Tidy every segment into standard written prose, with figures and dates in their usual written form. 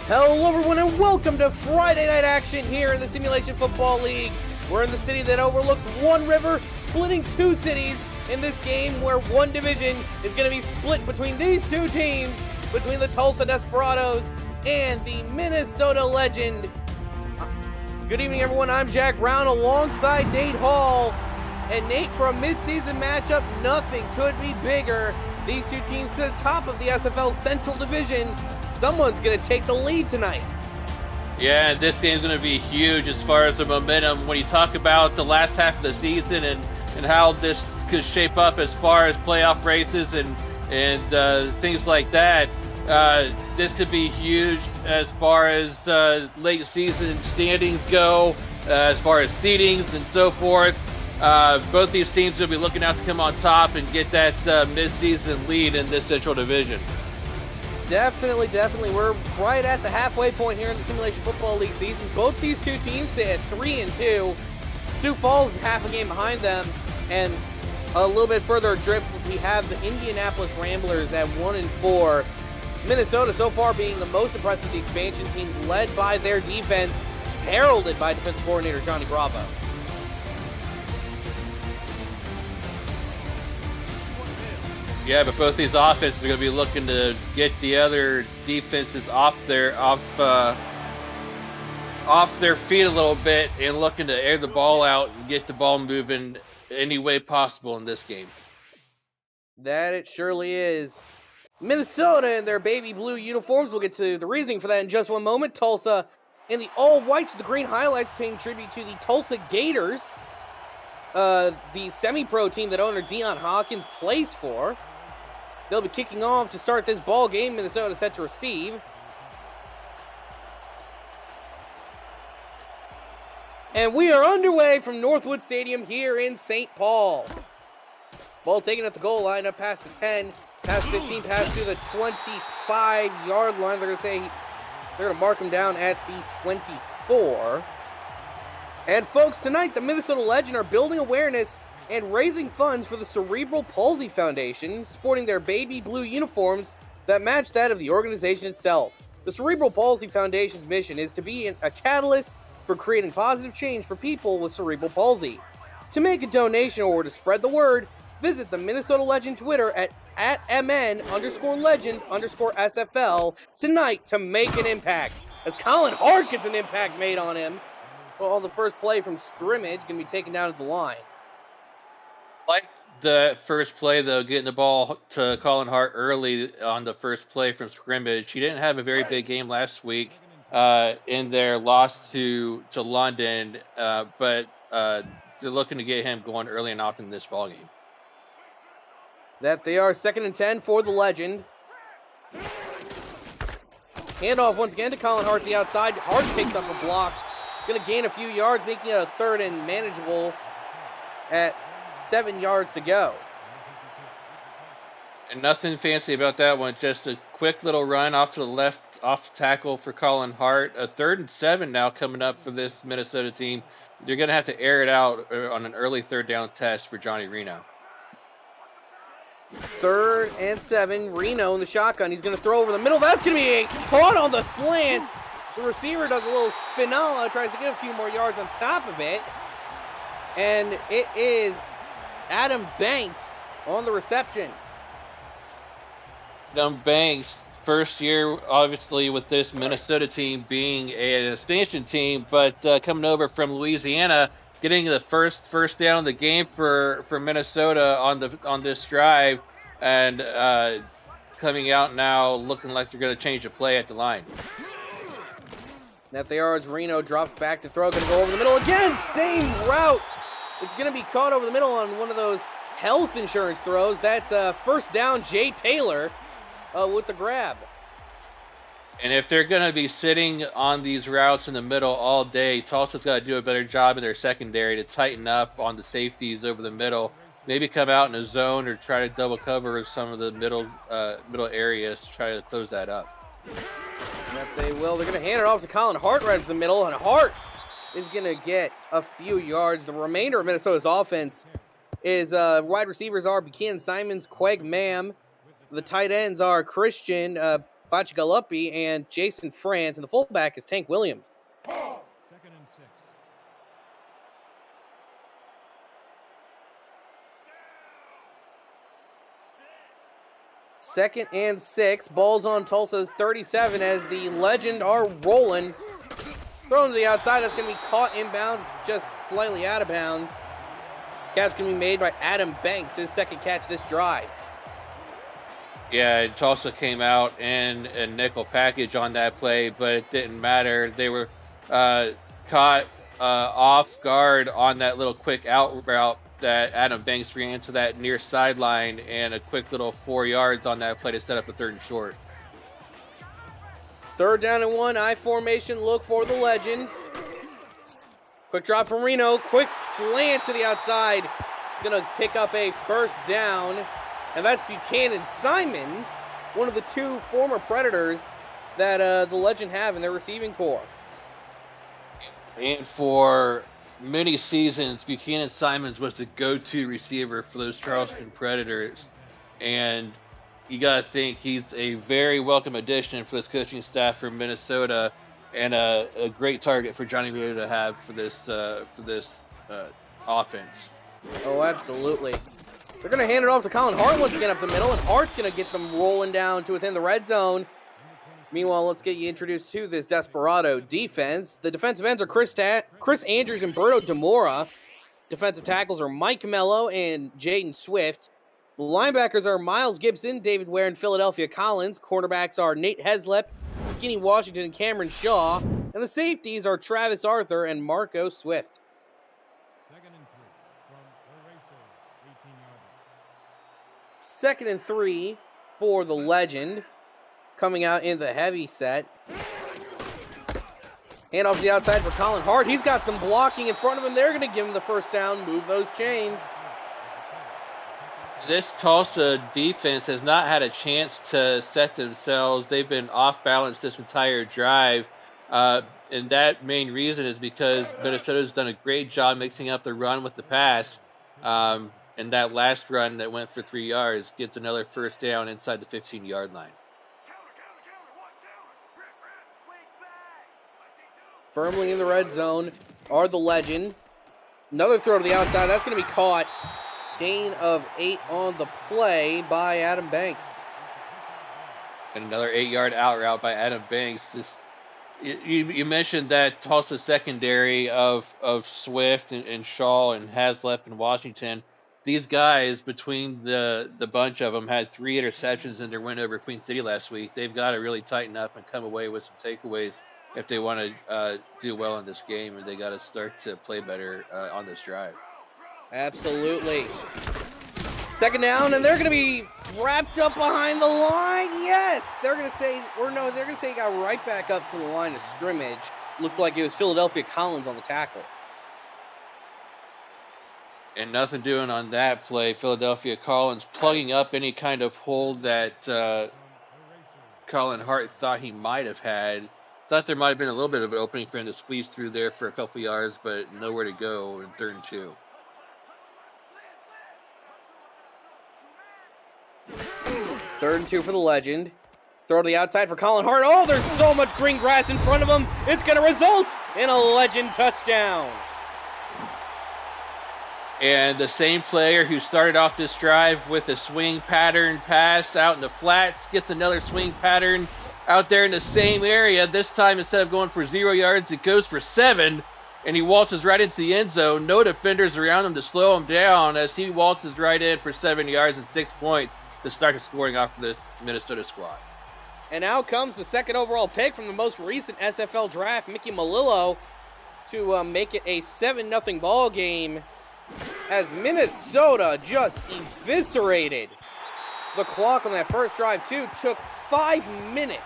Hello everyone and welcome to Friday Night Action here in the Simulation Football League. We're in the city that overlooks one river, splitting two cities in this game where one division is going to be split between these two teams, between the Tulsa Desperados and the Minnesota Legend. Good evening everyone, I'm Jack Brown alongside Nate Hall. And Nate, for a mid-season matchup, nothing could be bigger. These two teams to the top of the SFL Central Division. Someone's going to take the lead tonight. Yeah, and this game's going to be huge as far as the momentum. When you talk about the last half of the season and how this could shape up as far as playoff races and things like that, this could be huge as far as late season standings go, as far as seedings and so forth. Both these teams will be looking out to come on top and get that mid-season lead in this Central Division. Definitely. We're right at the halfway point here in the Simulation Football League season. Both these two teams sit at 3-2. Sioux Falls is half a game behind them, and a little bit further drip, we have the Indianapolis Ramblers at 1-4. Minnesota so far being the most impressive of the expansion teams, led by their defense, heralded by defensive coordinator Johnny Bravo. Yeah, but both these offenses are going to be looking to get the other defenses off their feet a little bit and looking to air the ball out and get the ball moving any way possible in this game. That it surely is. Minnesota in their baby blue uniforms. We'll get to the reasoning for that in just one moment. Tulsa in the all whites with the green highlights, paying tribute to the Tulsa Gators, the semi-pro team that owner Deion Hawkins plays for. They'll be kicking off to start this ball game. Minnesota set to receive. And we are underway from Northwood Stadium here in St. Paul. Ball taken at the goal line, up past the 10, past 15, past to the 25-yard line. They're going to mark him down at the 24. And folks, tonight the Minnesota Legend are building awareness and raising funds for the Cerebral Palsy Foundation, sporting their baby blue uniforms that match that of the organization itself. The Cerebral Palsy Foundation's mission is to be a catalyst for creating positive change for people with cerebral palsy. To make a donation or to spread the word, visit the Minnesota Legend Twitter at MN_legend_SFL tonight to make an impact. As Colin Hart gets an impact made on him. Well, the first play from scrimmage going to be taken down at the line. Like the first play, though, getting the ball to Colin Hart early on the first play from scrimmage. He didn't have a very big game last week in their loss to London, but they're looking to get him going early and often in this ball game. That they are 2nd and 10 for the Legend. Handoff once again to Colin Hart, the outside. Hart picks up a block. Going to gain a few yards, making it a 3rd and manageable at 7 yards to go. And nothing fancy about that one. Just a quick little run off to the left, off tackle for Colin Hart. A 3rd and 7 now coming up for this Minnesota team. They're going to have to air it out on an early 3rd down test for Johnny Reno. 3rd and 7. Reno in the shotgun. He's going to throw over the middle. That's going to be caught on the slants. The receiver does a little spinola, tries to get a few more yards on top of it. And it is Adam Banks on the reception. Adam Banks, first year, obviously, with this Minnesota team being an expansion team, but coming over from Louisiana, getting the first down in the game for Minnesota on this drive, and coming out now looking like they're going to change the play at the line. That they are as Reno drops back to throw. Going to go over the middle again. Same route. It's going to be caught over the middle on one of those health insurance throws. That's first down, Jay Taylor with the grab. And if they're going to be sitting on these routes in the middle all day, Tulsa's got to do a better job in their secondary to tighten up on the safeties over the middle. Maybe come out in a zone or try to double cover some of the middle areas to try to close that up. That they will. They're going to hand it off to Colin Hart right up the middle, and Hart is going to get a few yards. The remainder of Minnesota's offense is wide receivers are Buchanan Simons, Queg Mam. The tight ends are Christian, Bachigalupi and Jason Franz, and the fullback is Tank Williams. Second and 6. Second and 6. Ball's on Tulsa's 37 as the Legend are rolling. Thrown to the outside. That's going to be caught inbounds, just slightly out of bounds. Catch going to be made by Adam Banks, his second catch this drive. Yeah, Tulsa came out in a nickel package on that play, but it didn't matter. They were caught off guard on that little quick out route that Adam Banks ran to that near sideline, and a quick little 4 yards on that play to set up a 3rd and short. 3rd down and 1, I formation, look for the Legend. Quick drop from Reno, quick slant to the outside. Gonna pick up a 1st down, and that's Buchanan Simons, one of the 2 former Predators that the Legend have in their receiving corps. And for many seasons, Buchanan Simons was the go-to receiver for those Charleston Predators, and you gotta think he's a very welcome addition for this coaching staff from Minnesota, and a great target for Johnny Rio to have for this offense. Oh, absolutely. They're going to hand it off to Colin Hart once again up the middle, and Hart's going to get them rolling down to within the red zone. Meanwhile, let's get you introduced to this Desperado defense. The defensive ends are Chris Andrews and Berto Demora. Defensive tackles are Mike Mello and Jaden Swift. The linebackers are Miles Gibson, David Ware, and Philadelphia Collins. Cornerbacks are Nate Heslep, Skinny Washington, and Cameron Shaw. And the safeties are Travis Arthur and Marco Swift. 2nd and 3 from the Racers, 18 yards. 2nd and 3 for the Legend. Coming out in the heavy set. Hand off to the outside for Colin Hart. He's got some blocking in front of him. They're going to give him the 1st down, move those chains. This Tulsa defense has not had a chance to set themselves. They've been off balance this entire drive. And that main reason is because Minnesota's done a great job mixing up the run with the pass. And that last run that went for 3 yards gets another 1st down inside the 15-yard line. Firmly in the red zone are the Legend. Another throw to the outside. That's going to be caught. Gain of 8 on the play by Adam Banks. And another 8-yard out route by Adam Banks. You mentioned that Tulsa secondary of Swift and Shaw and Haslep and Washington. These guys, between the bunch of them, had 3 interceptions in their win over Queen City last week. They've got to really tighten up and come away with some takeaways if they want to do well in this game, and they got to start to play better on this drive. Absolutely. 2nd down, and they're going to be wrapped up behind the line. Yes, they're going to say, or no, they're going to say he got right back up to the line of scrimmage. Looked like it was Philadelphia Collins on the tackle. And nothing doing on that play. Philadelphia Collins plugging up any kind of hole that Colin Hart thought he might have had. Thought there might have been a little bit of an opening for him to squeeze through there for a couple yards, but nowhere to go in 3rd and 2. 3rd and 2 for the Legend. Throw to the outside for Colin Hart. Oh, there's so much green grass in front of him. It's going to result in a Legend touchdown. And the same player who started off this drive with a swing pattern pass out in the flats gets another swing pattern out there in the same area. This time, instead of going for 0 yards, it goes for 7. And he waltzes right into the end zone. No defenders around him to slow him down as he waltzes right in for 7 yards and 6 points to start the scoring off for this Minnesota squad. And now comes the 2nd overall pick from the most recent SFL draft, Mickey Malillo, to make it a 7-0 ball game as Minnesota just eviscerated the clock on that first drive, too. Took 5 minutes,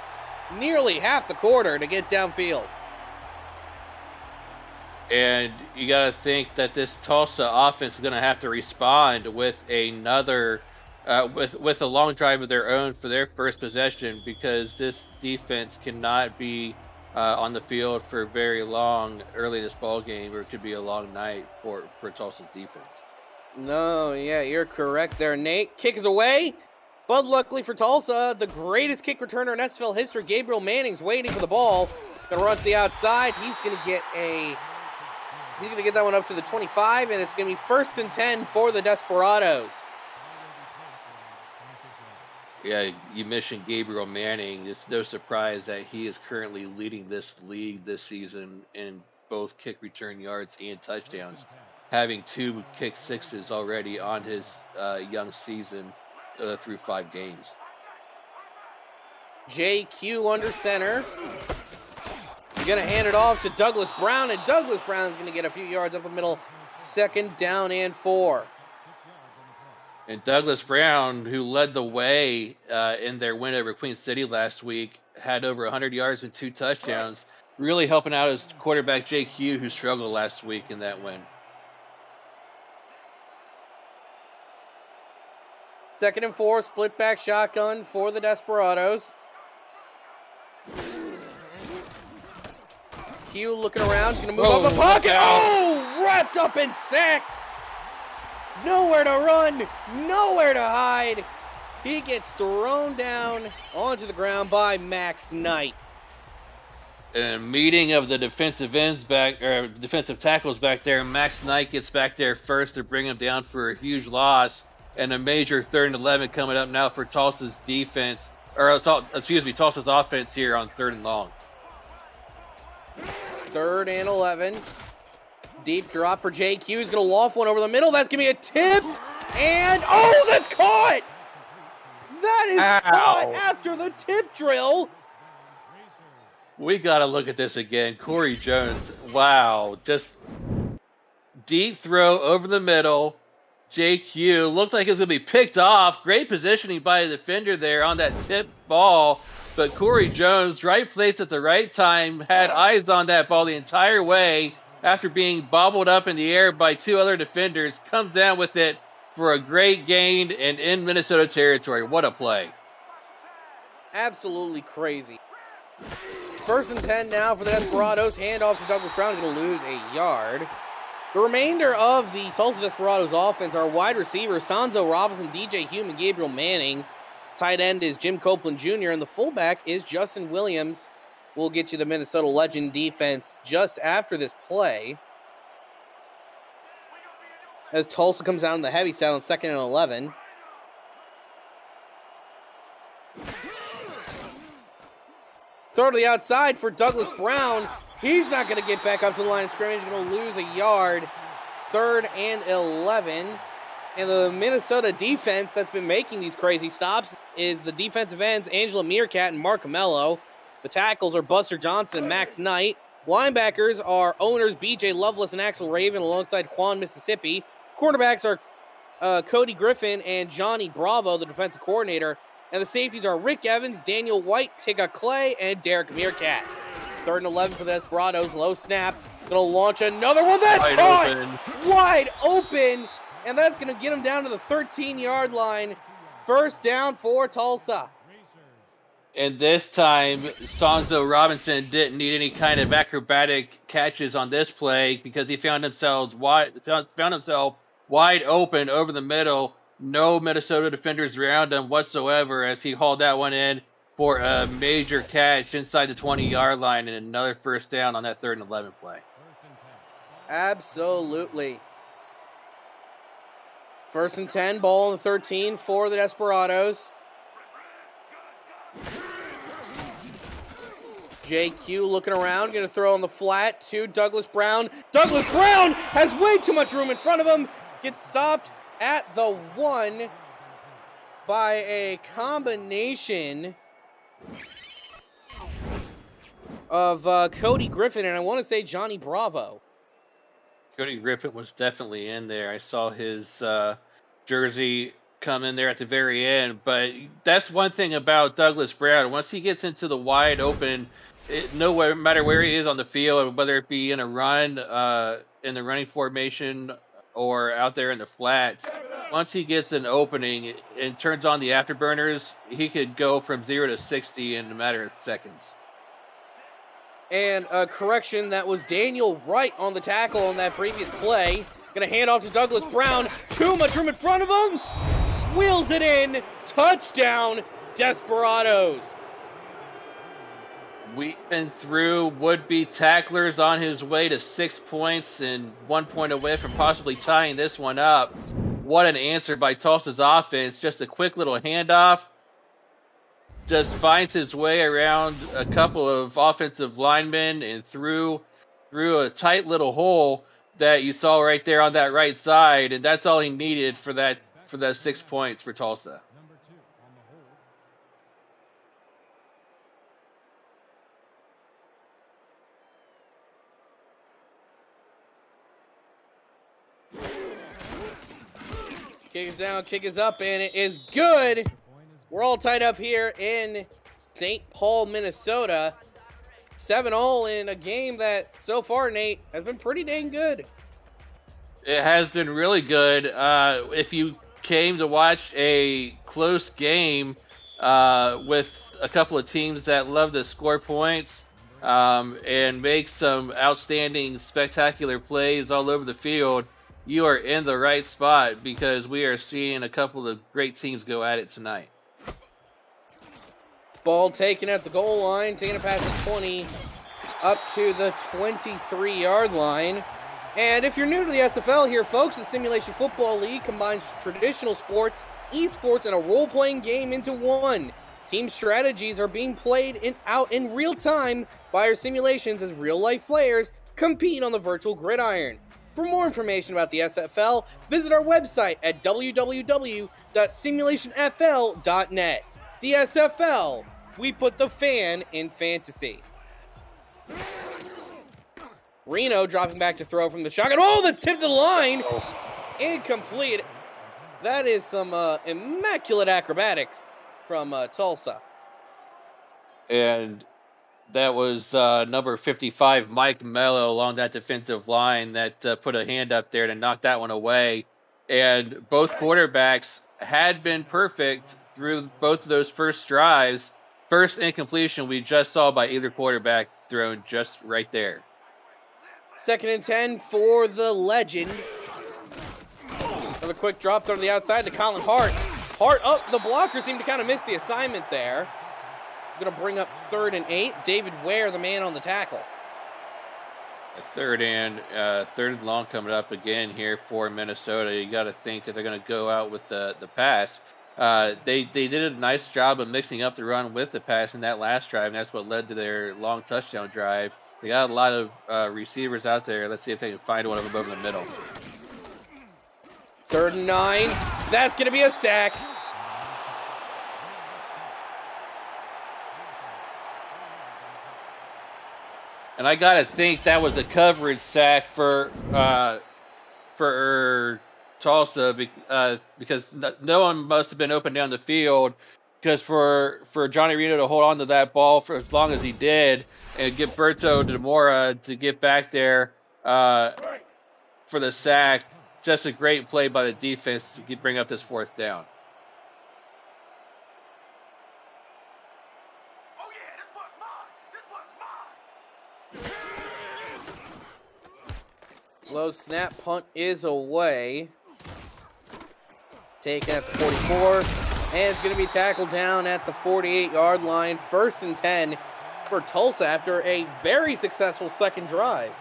nearly half the quarter, to get downfield. And you got to think that this Tulsa offense is going to have to respond with another, with a long drive of their own for their first possession, because this defense cannot be on the field for very long early in this ball game, or it could be a long night for Tulsa's defense. No, yeah, you're correct there, Nate. Kick is away. But luckily for Tulsa, the greatest kick returner in SFL history, Gabriel Manning's waiting for the ball. Gonna run to the outside. He's gonna get that one up to the 25, and it's gonna be 1st and 10 for the Desperados. Yeah, you mentioned Gabriel Manning. It's no surprise that he is currently leading this league this season in both kick return yards and touchdowns, having 2 kick sixes already on his young season through 5 games. JQ under center. He's going to hand it off to Douglas Brown, and Douglas Brown's going to get a few yards up the middle. 2nd down and 4. And Douglas Brown, who led the way in their win over Queen City last week, had over 100 yards and 2 touchdowns, really helping out his quarterback JQ, who struggled last week in that win. 2nd and 4, split back shotgun for the Desperados. Q looking around, gonna move up the pocket. Oh, wrapped up and sacked. Nowhere to run, nowhere to hide. He gets thrown down onto the ground by Max Knight. In a meeting of the defensive tackles back there, Max Knight gets back there first to bring him down for a huge loss, and a major 3rd and 11 coming up now for Tulsa's defense, Tulsa's offense here on 3rd and long. 3rd and 11. Deep drop for JQ. He's going to loft one over the middle. That's going to be a tip. And, oh, that's caught! That is caught after the tip drill. We got to look at this again. Corey Jones, wow. Just deep throw over the middle. JQ looked like it was going to be picked off. Great positioning by the defender there on that tip ball. But Corey Jones, right place at the right time, had eyes on that ball the entire way after being bobbled up in the air by 2 other defenders, comes down with it for a great gain and in Minnesota territory. What a play. Absolutely crazy. 1st and 10 now for the Desperados. Handoff to Douglas Brown, going to lose a yard. The remainder of the Tulsa Desperados offense are wide receivers Sanzo Robinson, DJ Hume, and Gabriel Manning. Tight end is Jim Copeland Jr., and the fullback is Justin Williams. We'll get you the Minnesota Legend defense just after this play. As Tulsa comes down the heavy side on 2nd and 11. Throw to the outside for Douglas Brown. He's not going to get back up to the line of scrimmage. Going to lose a yard. 3rd and 11. And the Minnesota defense that's been making these crazy stops is the defensive ends, Angela Meerkat and Mark Mello. The tackles are Buster Johnson and Max Knight. Linebackers are owners BJ Loveless and Axel Raven alongside Juan Mississippi. Cornerbacks are Cody Griffin and Johnny Bravo, the defensive coordinator. And the safeties are Rick Evans, Daniel White, Tigga Clay, and Derek Meerkat. 3rd and 11 for the Desperados. Low snap. Going to launch another one. That's caught! Wide open. And that's going to get him down to the 13-yard line. 1st down for Tulsa. And this time, Sanzo Robinson didn't need any kind of acrobatic catches on this play because he found himself wide open over the middle. No Minnesota defenders around him whatsoever as he hauled that one in for a major catch inside the 20-yard line and another 1st down on that 3rd and 11 play. Absolutely. 1st and 10, ball on the 13 for the Desperados. JQ looking around, going to throw on the flat to Douglas Brown. Douglas Brown has way too much room in front of him. Gets stopped at the 1 by a combination of Cody Griffin and I want to say Johnny Bravo. Cody Griffin was definitely in there. I saw his jersey come in there at the very end. But that's one thing about Douglas Brown. Once he gets into the wide open, no matter where he is on the field, whether it be in a run, in the running formation, or out there in the flats, once he gets an opening and turns on the afterburners, he could go from 0 to 60 in a matter of seconds. And a correction, that was Daniel Wright on the tackle on that previous play. Going to hand off to Douglas Brown. Too much room in front of him. wheels it in, touchdown, Desperados. Weaving through would-be tacklers on his way to 6 points and 1 point away from possibly tying this one up. What an answer by Tulsa's offense. Just a quick little handoff. Just finds his way around a couple of offensive linemen and through a tight little hole that you saw right there on that right side, and that's all he needed for that 6 points for Tulsa. Number 2 on the hold. Kick is down, kick is up, and it is good. Point is We're all tied up here in St. Paul, Minnesota. 7-all in a game that, so far, Nate, has been pretty dang good. It has been really good. If you came to watch a close game with a couple of teams that love to score points and make some outstanding, spectacular plays all over the field, you are in the right spot because we are seeing a couple of great teams go at it tonight. Ball taken at the goal line, taking it past the 20, up to the 23-yard line. And if you're new to the SFL here, folks, the Simulation Football League combines traditional sports, esports, and a role-playing game into one. Team strategies are being played out in real time by our simulations as real-life players compete on the virtual gridiron. For more information about the SFL, visit our website at www.simulationfl.net. The SFL, we put the fan in fantasy. Reno dropping back to throw from the shotgun. Oh, that's tipped to the line. Incomplete. That is some immaculate acrobatics from Tulsa. And that was number 55, Mike Mello, along that defensive line that put a hand up there to knock that one away. And both quarterbacks had been perfect through both of those first drives. First incompletion we just saw by either quarterback thrown just right there. 2nd and 10 for the legend. Another quick drop throw to the outside to Colin Hart. Hart up. The blocker seemed to kind of miss the assignment there. Going to bring up 3rd and 8. David Ware, the man on the tackle. Third and long coming up again here for Minnesota. You got to think that they're going to go out with the pass. They did a nice job of mixing up the run with the pass in that last drive, and that's what led to their long touchdown drive. They got a lot of receivers out there. Let's see if they can find one of them over the middle. 3rd and 9. That's going to be a sack. And I got to think that was a coverage sack for Tulsa because no one must have been open down the field. Because for Johnny Reno to hold on to that ball for as long as he did and get Berto DeMora to get back there for the sack, just a great play by the defense to bring up this 4th down. Low snap, punt is away. Taken at the 44. And it's going to be tackled down at the 48-yard line. 1st and 10 for Tulsa after a very successful second drive.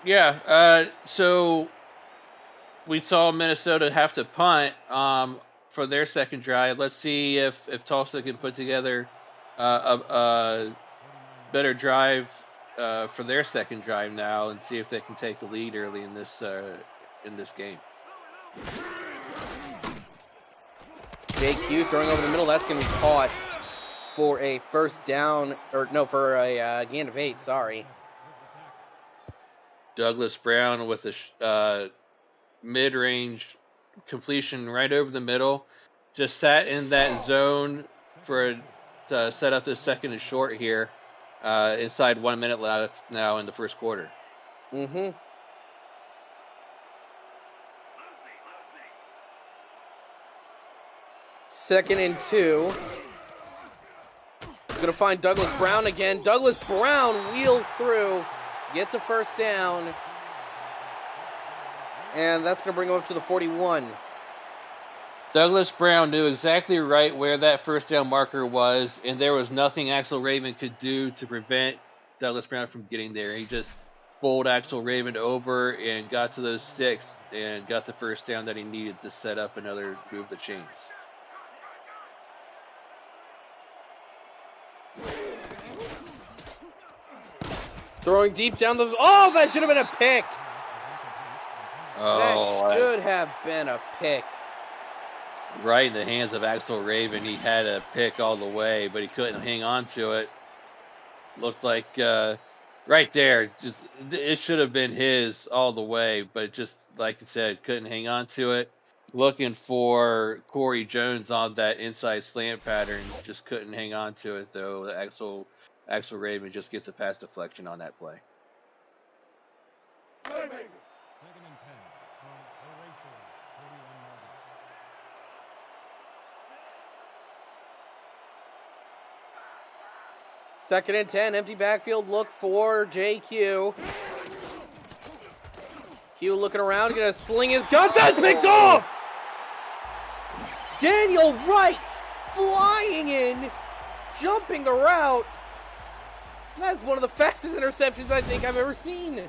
Yeah, so we saw Minnesota have to punt for their second drive. Let's see if Tulsa can put together a better drive for their second drive now and see if they can take the lead early in this game. JQ throwing over the middle. That's going to be caught for a first down, or no, for a gain of 8, sorry. Douglas Brown with a mid-range completion right over the middle. Just sat in that zone to set up this 2nd and short here. Inside 1 minute left now in the first quarter. Mm-hmm. Second and 2. Going to find Douglas Brown again. Douglas Brown wheels through, gets a first down. And that's going to bring him up to the 41. Douglas Brown knew exactly right where that first down marker was, and there was nothing Axel Raven could do to prevent Douglas Brown from getting there. He just bowled Axel Raven over and got to those sticks and got the first down that he needed to set up another move the chains. Throwing deep down the... Oh, that should have been a pick. Oh, that should have been a pick. Right in the hands of Axel Raven. He had a pick all the way, but he couldn't hang on to it. Looked like right there, just it should have been his all the way, but just like I said, couldn't hang on to it. Looking for Corey Jones on that inside slant pattern, just couldn't hang on to it though. Axel Raven just gets a pass deflection on that play. Second and 10 from Erasers, 41 yards. Second and 10, empty backfield look for JQ. Q looking around, gonna sling his gun. That's picked off! Daniel Wright flying in, jumping the route. That's one of the fastest interceptions I think I've ever seen.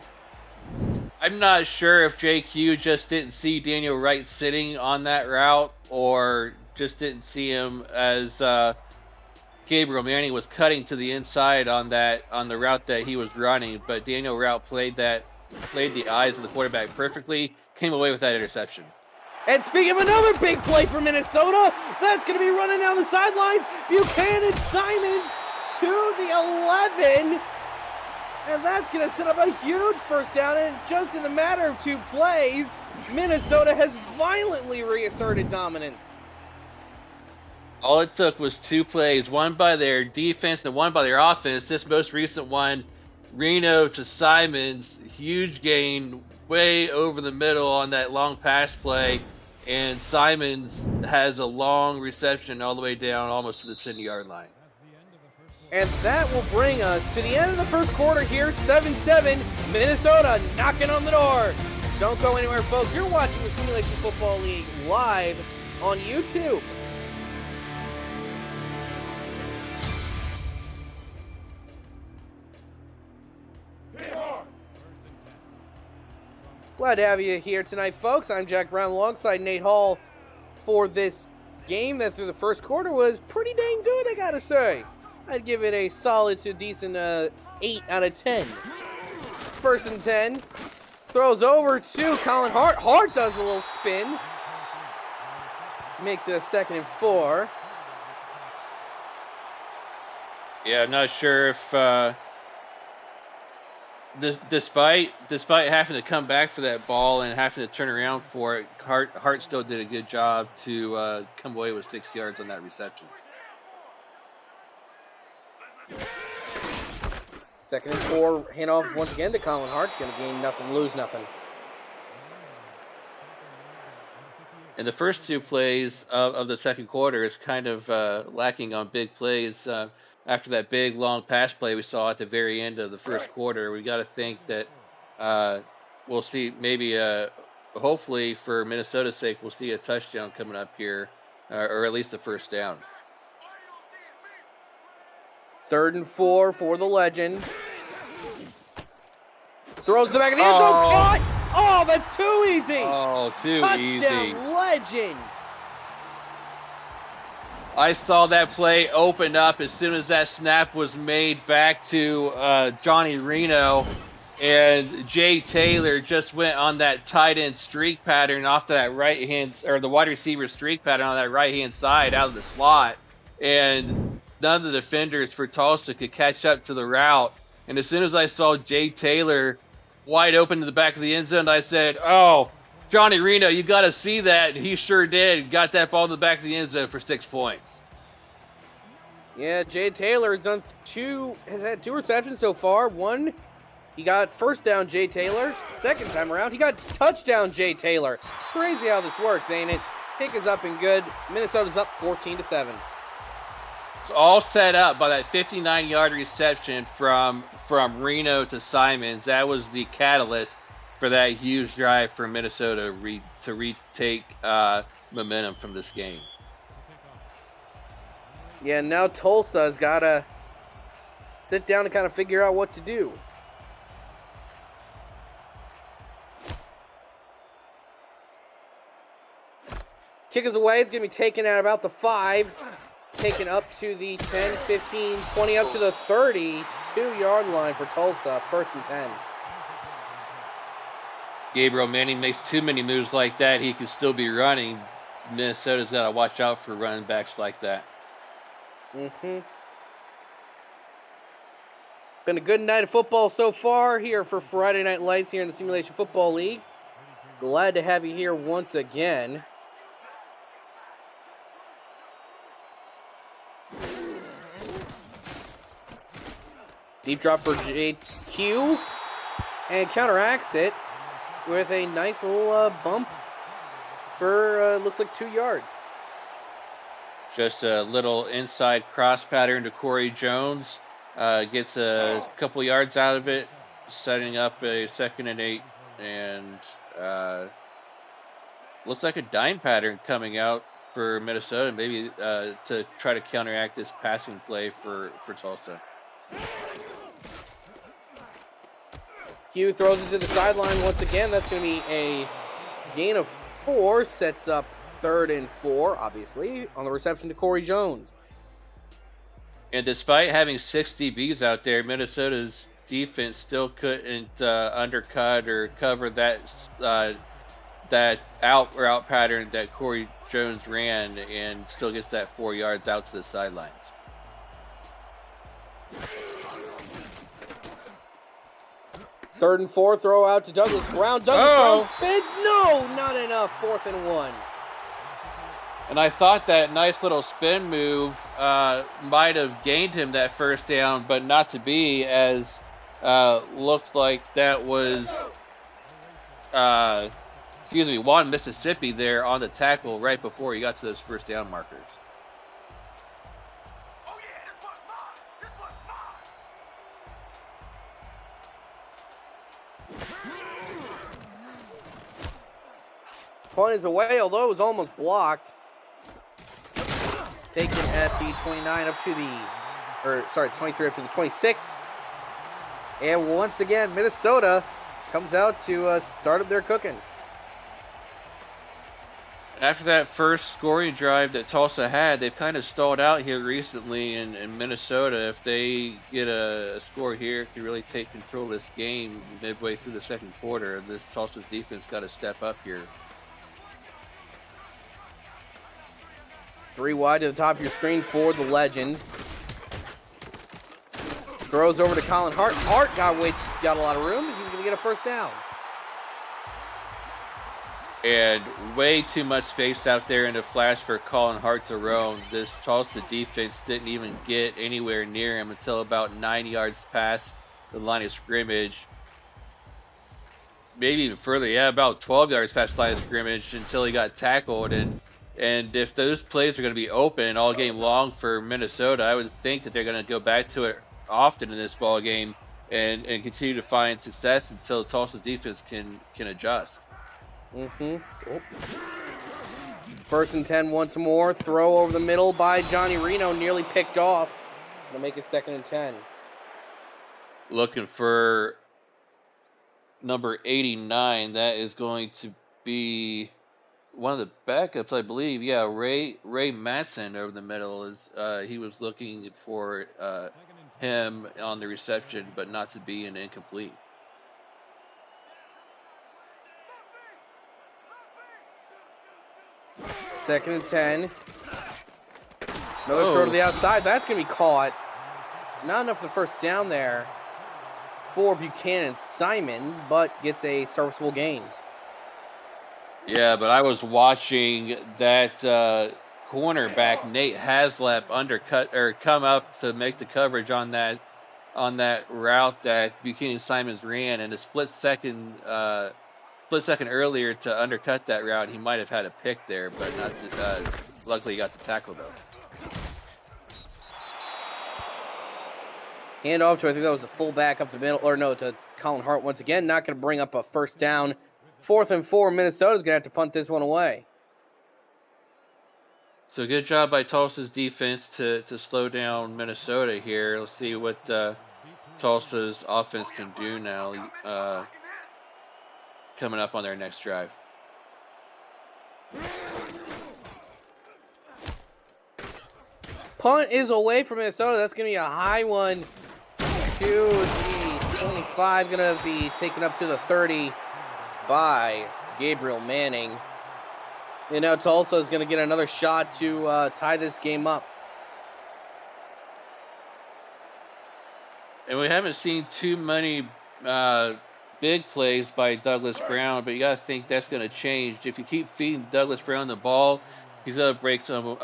I'm not sure if JQ just didn't see Daniel Wright sitting on that route or just didn't see him as Gabriel Manning was cutting to the inside on the route that he was running, but Daniel Wright played the eyes of the quarterback perfectly, came away with that interception. And speaking of another big play for Minnesota, that's going to be running down the sidelines. Buchanan Simons to the 11. And that's going to set up a huge first down. And just in the matter of 2 plays, Minnesota has violently reasserted dominance. All it took was 2 plays, one by their defense and one by their offense. This most recent one, Reno to Simons, huge gain way over the middle on that long pass play. And Simons has a long reception all the way down almost to the 10-yard line. And that will bring us to the end of the first quarter here, 7-7, Minnesota knocking on the door. Don't go anywhere, folks. You're watching the Simulation Football League live on YouTube. Glad to have you here tonight, folks. I'm Jack Brown alongside Nate Hall for this game that through the first quarter was pretty dang good, I gotta say. I'd give it a solid to decent 8 out of 10. First and 10. Throws over to Colin Hart. Hart does a little spin. Makes it a 2nd and 4. Yeah, I'm not sure if despite having to come back for that ball and having to turn around for it, Hart still did a good job to come away with 6 yards on that reception. 2nd and 4, handoff once again to Colin Hart. Gonna gain nothing, lose nothing. And the first 2 plays of the second quarter is kind of lacking on big plays. After that big long pass play we saw at the very end of the first quarter, we got to think that we'll see maybe, hopefully for Minnesota's sake, we'll see a touchdown coming up here, or at least a first down. 3rd and 4 for the legend. Throws the back of the end zone. Caught! Oh, that's too easy. Oh, too easy. Touchdown, legend. I saw that play open up as soon as that snap was made back to Johnny Reno, and Jay Taylor just went on that tight end streak pattern off that right hand, or the wide receiver streak pattern on that right hand side out of the slot, and none of the defenders for Tulsa could catch up to the route. And as soon as I saw Jay Taylor wide open to the back of the end zone, I said, "Oh, Johnny Reno, you got to see that." He sure did. Got that ball to the back of the end zone for 6 points. Yeah, Jay Taylor has had 2 receptions so far. One, he got first down Jay Taylor. Second time around, he got touchdown Jay Taylor. Crazy how this works, ain't it? Pick is up and good. Minnesota's up 14-7. It's all set up by that 59-yard reception from Reno to Simons. That was the catalyst for that huge drive for Minnesota to retake momentum from this game. Yeah, now Tulsa's got to sit down and kind of figure out what to do. Kick is away. It's going to be taken at about the 5. Taken up to the 10, 15, 20, up to the 32-yard line for Tulsa. 1st and 10. Gabriel Manning makes too many moves like that. He could still be running. Minnesota's got to watch out for running backs like that. Been a good night of football so far here for Friday Night Lights here in the Simulation Football League. Glad to have you here once again. Deep drop for JQ, and counteracts it with a nice little bump for, looks like 2 yards. Just a little inside cross pattern to Corey Jones. Gets a couple yards out of it, setting up a 2nd and 8, and looks like a dime pattern coming out for Minnesota, maybe to try to counteract this passing play for Tulsa. Q throws it to the sideline once again. That's going to be a gain of 4. Sets up 3rd and 4, obviously, on the reception to Corey Jones. And despite having 6 DBs out there, Minnesota's defense still couldn't undercut or cover that out route pattern that Corey Jones ran, and still gets that 4 yards out to the sidelines. Third and 4, throw out to Douglas Brown. Douglas Brown spins. No, not enough. 4th and 1. And I thought that nice little spin move might have gained him that 1st down, but not to be, as looked like that was, Juan Mississippi there on the tackle right before he got to those 1st down markers. Punt is away, although it was almost blocked. Taken at the 29 up to the, 23 up to the 26. And once again, Minnesota comes out to start up their cooking. After that first scoring drive that Tulsa had, they've kind of stalled out here recently in Minnesota. If they get a score here, it could really take control of this game midway through the 2nd quarter. This Tulsa's defense got to step up here. 3 wide to the top of your screen for the legend. Throws over to Colin Hart. Hart got a lot of room. He's going to get a 1st down. And way too much space out there in the flash for Colin Hart to roam. This Tulsa defense didn't even get anywhere near him until about 9 yards past the line of scrimmage. Maybe even further, about 12 yards past the line of scrimmage until he got tackled. And if those plays are going to be open all game long for Minnesota, I would think that they're going to go back to it often in this ball game and continue to find success until Tulsa's defense can adjust. 1st and 10 once more. Throw over the middle by Johnny Reno, nearly picked off. Gonna make it 2nd and 10. Looking for number 89. That is going to be one of the backups, I believe. Yeah, Ray Matson over the middle. Is he was looking for him on the reception, but not to be an incomplete. Second and 10. Another throw to the outside. That's going to be caught. Not enough for the 1st down there for Buchanan Simons, but gets a serviceable gain. Yeah, but I was watching that cornerback Nate Haslap undercut or come up to make the coverage on that route that Buchanan Simons ran, and a split second earlier to undercut that route, he might have had a pick there, but not to, luckily he got the tackle though. Hand off to, I think that was the fullback up the middle, or no, to Colin Hart once again. Not going to bring up a first down. 4th and 4. Minnesota's going to have to punt this one away. So good job by Tulsa's defense to slow down Minnesota here. Let's see what Tulsa's offense can do now coming up on their next drive. Punt is away from Minnesota. That's going to be a high one to the 25. Going to be taken up to the 30 by Gabriel Manning. And now Tulsa is going to get another shot to tie this game up. And we haven't seen too many big plays by Douglas Brown, but you got to think that's going to change. If you keep feeding Douglas Brown the ball, he's going to break some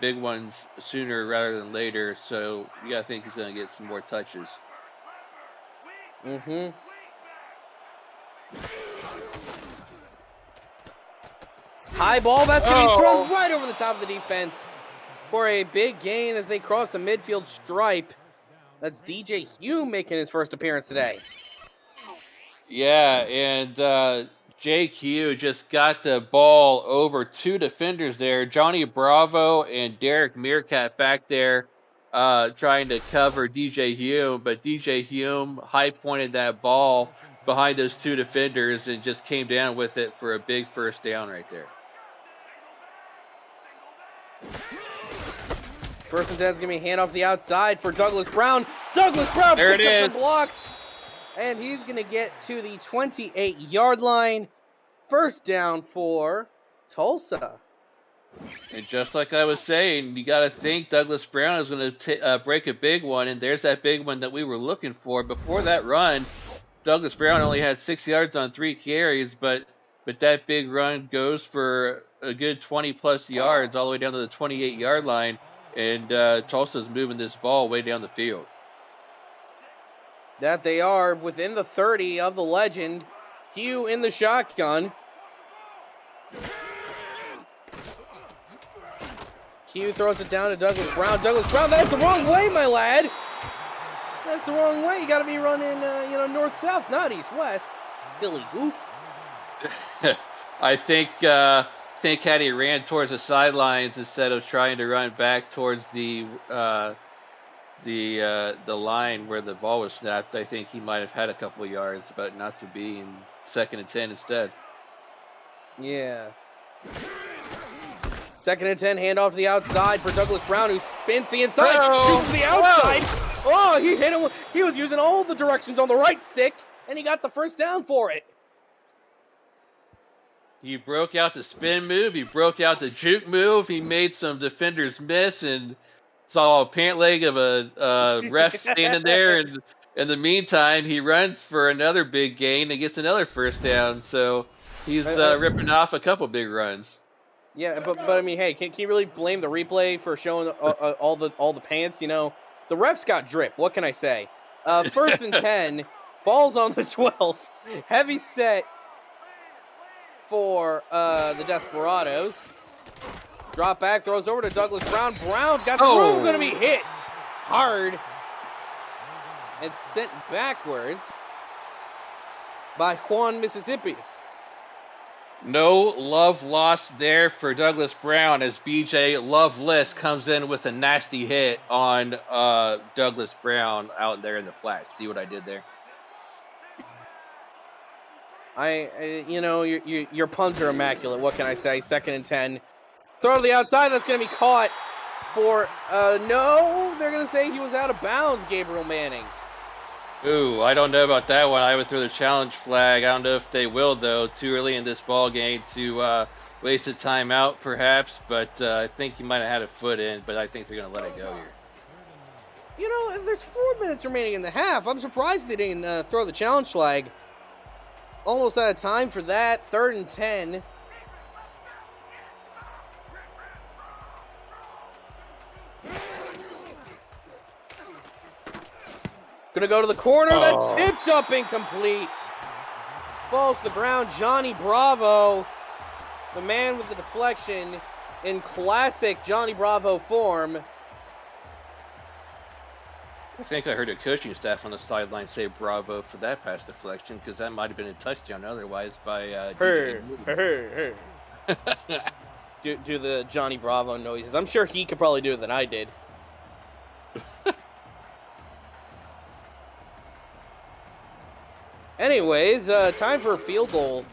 big ones sooner rather than later. So you got to think he's going to get some more touches. Mm-hmm. High ball, that's going to be thrown right over the top of the defense for a big gain as they cross the midfield stripe. That's DJ Hume making his first appearance today. Yeah, and Jake Hugh just got the ball over 2 defenders there. Johnny Bravo and Derek Meerkat back there trying to cover DJ Hume, but DJ Hume high-pointed that ball behind those 2 defenders and just came down with it for a big first down right there. First and 10 is going to be hand off the outside for Douglas Brown. Douglas Brown there picks it up is. the blocks. And he's going to get to the 28-yard line. First down for Tulsa. And just like I was saying, you got to think Douglas Brown is going to break a big one, and there's that big one that we were looking for. Before that run, Douglas Brown only had 6 yards on 3 carries, but that big run goes for a good 20-plus yards all the way down to the 28-yard line, and Tulsa's moving this ball way down the field. That they are within the 30 of the legend. Hugh in the shotgun. Hugh throws it down to Douglas Brown. Douglas Brown, that's the wrong way, my lad. That's the wrong way. You got to be running, north-south, not east-west. Silly goof. I think had he ran towards the sidelines instead of trying to run back towards the line where the ball was snapped, I think he might have had a couple of yards, but not to be in 2nd and 10 instead. Yeah. 2nd and 10, handoff to the outside for Douglas Brown, who spins to the inside, shoots to the outside. Oh, he hit him. He was using all the directions on the right stick, and he got the first down for it. He broke out the spin move. He broke out the juke move. He made some defenders miss and saw a pant leg of a ref standing there. And in the meantime, he runs for another big gain and gets another first down. So he's ripping off a couple big runs. Yeah, but I mean, hey, can you really blame the replay for showing all the pants? You know, the refs got drip. What can I say? 1st and 10, ball's on the 12. Heavy set for the Desperados. Drop back, throws over to Douglas Brown. Brown got the throw, going to be hit hard. And sent backwards by Juan, Mississippi. No love lost there for Douglas Brown as BJ Loveless comes in with a nasty hit on Douglas Brown out there in the flat. See what I did there? Your punts are immaculate. What can I say? 2nd and 10. Throw to the outside. That's going to be caught for, no, they're going to say he was out of bounds, Gabriel Manning. Ooh, I don't know about that one. I would throw the challenge flag. I don't know if they will, though. Too early in this ball game to waste a timeout, perhaps. But I think he might have had a foot in, but I think they're going to let it go here. You know, there's 4 minutes remaining in the half. I'm surprised they didn't throw the challenge flag. Almost out of time for that. 3rd and 10. Gonna go to the corner. That's tipped up, incomplete. Falls to the ground. Johnny Bravo, the man with the deflection in classic Johnny Bravo form. I think I heard a coaching staff on the sideline say bravo for that pass deflection because that might have been a touchdown otherwise by Her, DJ. her, her. Do the Johnny Bravo noises. I'm sure he could probably do it than I did. Anyways, time for a field goal.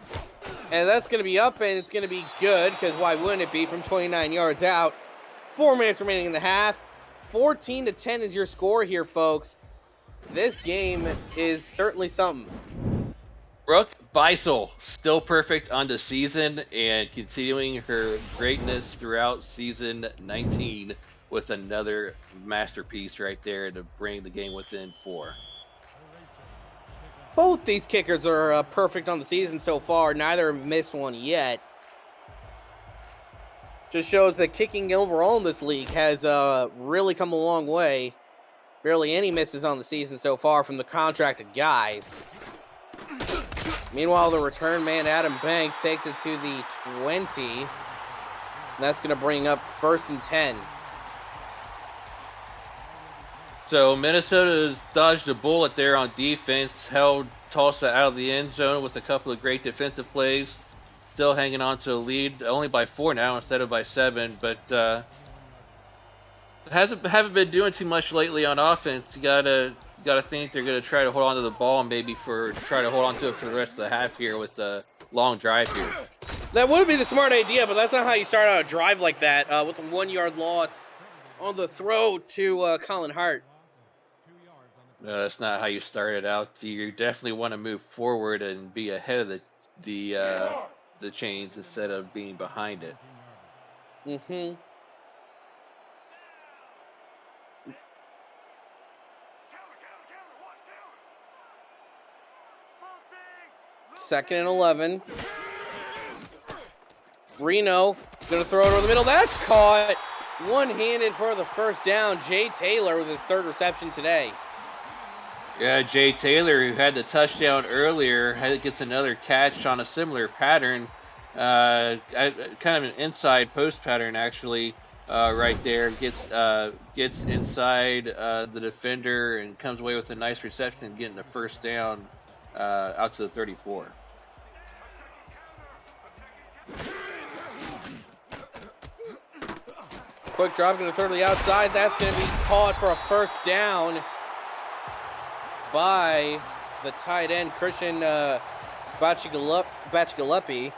And that's going to be up, and it's going to be good, because why wouldn't it be, from 29 yards out. 4 minutes remaining in the half. 14-10 is your score here, folks. This game is certainly something. Brooke Beisel, still perfect on the season and continuing her greatness throughout season 19 with another masterpiece right there to bring the game within 4. Both these kickers are perfect on the season so far. Neither have missed one yet. Just shows that kicking overall in this league has really come a long way. Barely any misses on the season so far from the contracted guys. Meanwhile, the return man, Adam Banks, takes it to the 20. And that's going to bring up 1st and 10. So Minnesota's dodged a bullet there on defense, held Tulsa out of the end zone with a couple of great defensive plays. Still hanging on to a lead, only by 4 now instead of by 7, but haven't been doing too much lately on offense. You gotta think they're gonna try to hold on to the ball, and maybe try to hold on to it for the rest of the half here with a long drive here. That would be the smart idea, but that's not how you start out a drive like that with a 1-yard loss on the throw to Colin Hart. No, that's not how you start it out. You definitely want to move forward and be ahead of the chains instead of being behind it. Mm-hmm. Second and 11. Reno gonna throw it over the middle. That's caught. One-handed for the first down. Jay Taylor with his 3rd reception today. Yeah, Jay Taylor, who had the touchdown earlier, gets another catch on a similar pattern. Kind of an inside post pattern, actually, right there. Gets inside the defender and comes away with a nice reception, getting the first down out to the 34. Quick drop, going to throw to the outside. That's going to be caught for a first down by the tight end, Christian Bacigalupi.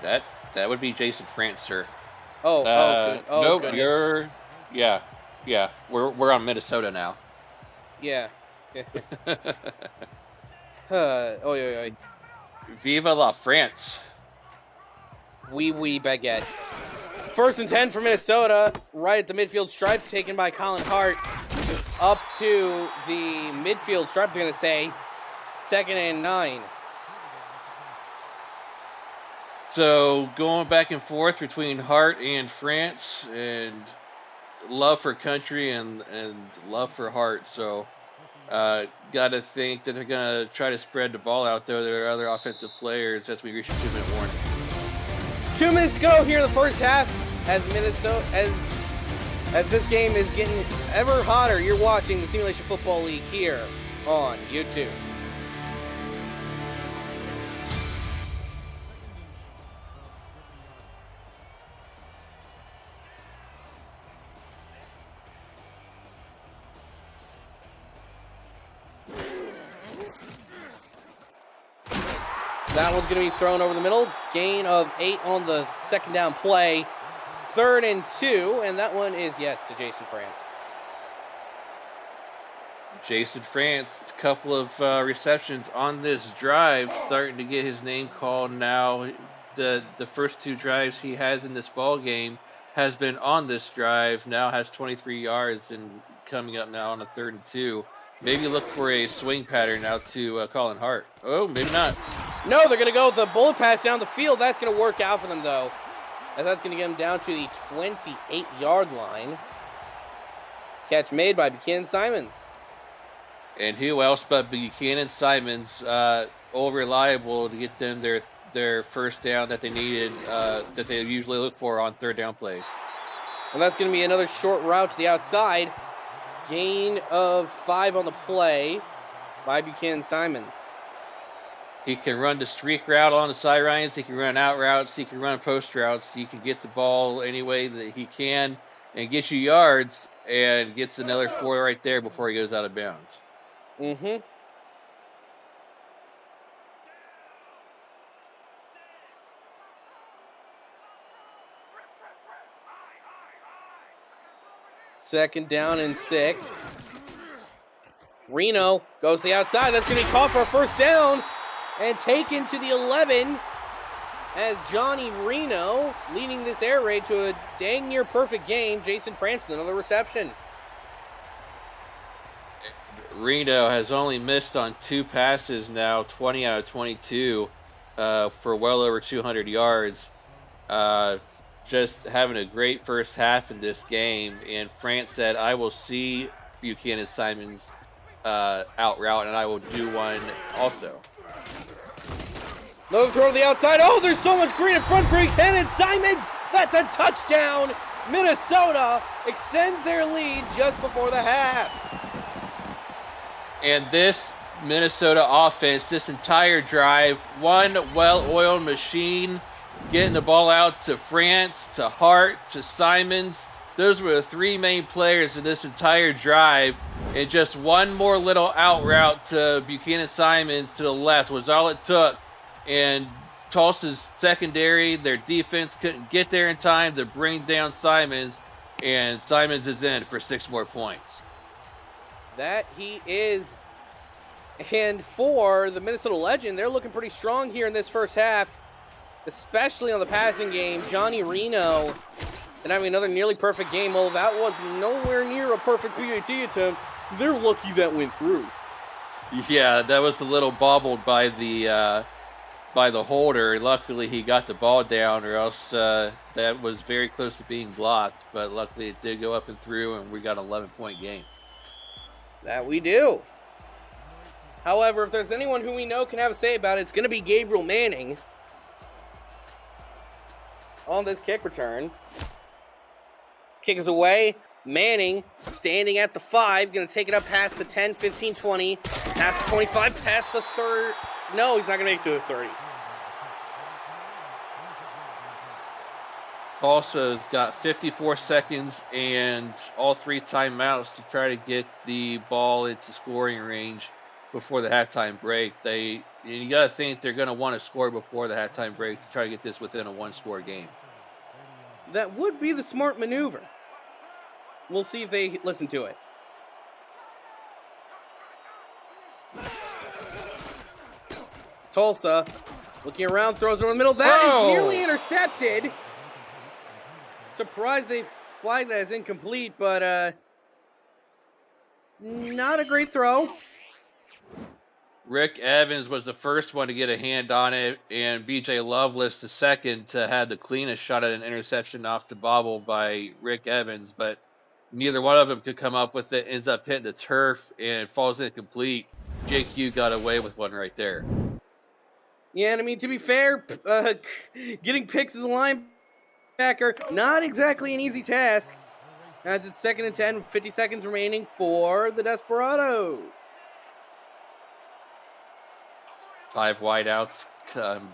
That would be Jason France, sir. Nope, goodness. Yeah. We're on Minnesota now. Yeah. Yeah. Viva la France. Oui, baguette. 1st and 10 for Minnesota, right at the midfield stripe, taken by Colin Hart. Up to the midfield stripe, they're going to say. 2nd and 9. So going back and forth between Hart and France, and love for country and love for Hart. So got to think that they're going to try to spread the ball out there. There are other offensive players as we reach a 2-minute warning. 2 minutes to go here in the first half as Minnesota, as this game is getting ever hotter. You're watching the Simulation Football League here on YouTube. That one's going to be thrown over the middle. Gain of 8 on the 2nd down play. 3rd and 2, and that one is, yes, to Jason France. Jason France, a couple of receptions on this drive, starting to get his name called now. The first 2 drives he has in this ball game has been on this drive. Now has 23 yards and coming up now on a 3rd and 2. Maybe look for a swing pattern out to Colin Hart. Oh, maybe not. No, they're going to go with the bullet pass down the field. That's going to work out for them, though. As that's going to get them down to the 28-yard line. Catch made by Buchanan Simons. And who else but Buchanan Simons, all reliable to get them their first down that they needed, that they usually look for on 3rd down plays. And that's going to be another short route to the outside. Gain of 5 on the play by Buchanan Simons. He can run the streak route on the sidelines. He can run out routes. He can run post routes. He can get the ball any way that he can and get you yards, and gets another 4 right there before he goes out of bounds. Mm-hmm. Second down and 6. Reno goes to the outside. That's going to be caught for a first down and taken to the 11 as Johnny Reno leading this air raid to a dang near perfect game. Jason Francis, another reception. Reno has only missed on 2 passes now, 20 out of 22 for well over 200 yards. Just having a great first half in this game. And France said, I will see Buchanan Simons out route, and I will do one also. Another throw to the outside. Oh, there's so much green in front for Buchanan Simons. That's a touchdown. Minnesota extends their lead just before the half. And this Minnesota offense, this entire drive, one well-oiled machine, getting the ball out to France, to Hart, to Simons. Those were the 3 main players in this entire drive. And just one more little out route to Buchanan Simons to the left was all it took. And Tulsa's secondary, their defense couldn't get there in time to bring down Simons. And Simons is in for 6 more points. That he is. And for the Minnesota Legend, they're looking pretty strong here in this first half, especially on the passing game. Johnny Reno and having another nearly perfect game. Well, that was nowhere near a perfect PAT attempt. They're lucky that went through. Yeah, that was a little bobbled by the holder. Luckily, he got the ball down, or else that was very close to being blocked. But luckily, it did go up and through, and we got an 11-point game. That we do. However, if there's anyone who we know can have a say about it, it's going to be Gabriel Manning on this kick return. Kick is away. Manning standing at the 5, going to take it up past the 10, 15, 20, past the 25, past the 30. No, he's not going to make it to the 30. Tulsa's got 54 seconds and all 3 timeouts to try to get the ball into scoring range before the halftime break. You got to think they're going to want to score before the halftime break to try to get this within a 1-score game. That would be the smart maneuver. We'll see if they listen to it. Tulsa looking around, throws it over the middle. That is nearly intercepted. Surprised they flagged that as incomplete, but not a great throw. Rick Evans was the first one to get a hand on it, and B.J. Loveless the second to have the cleanest shot at an interception off the bobble by Rick Evans, but neither one of them could come up with it. Ends up hitting the turf and falls incomplete. JQ got away with one right there. Yeah, and I mean, to be fair, getting picks as a linebacker, not exactly an easy task, as it's 2nd and 10 with 50 seconds remaining for the Desperados. 5 wideouts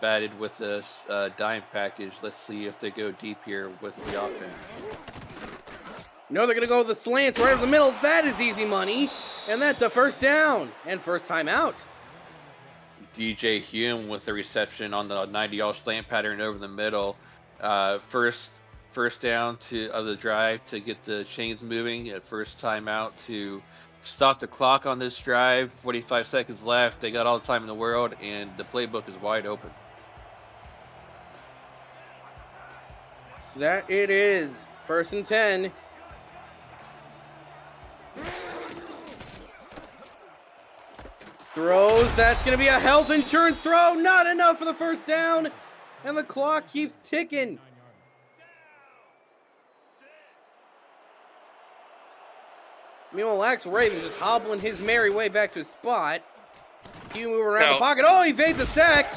batted with this dime package. Let's see if they go deep here with the offense. No, they're going to go with the slants right over the middle. That is easy money, and that's a first down and first time out. DJ Hume with the reception on the 90-yard slant pattern over the middle. First down of the drive to get the chains moving. At first time out to stop the clock on this drive. 45 seconds left. They got all the time in the world, and the playbook is wide open. That it is. 1st and 10. Throws. That's going to be a health insurance throw. Not enough for the first down. And the clock keeps ticking. Meanwhile, Axel Ravens is hobbling his merry way back to his spot. Hugh moving around the pocket. Oh, he evades a sack.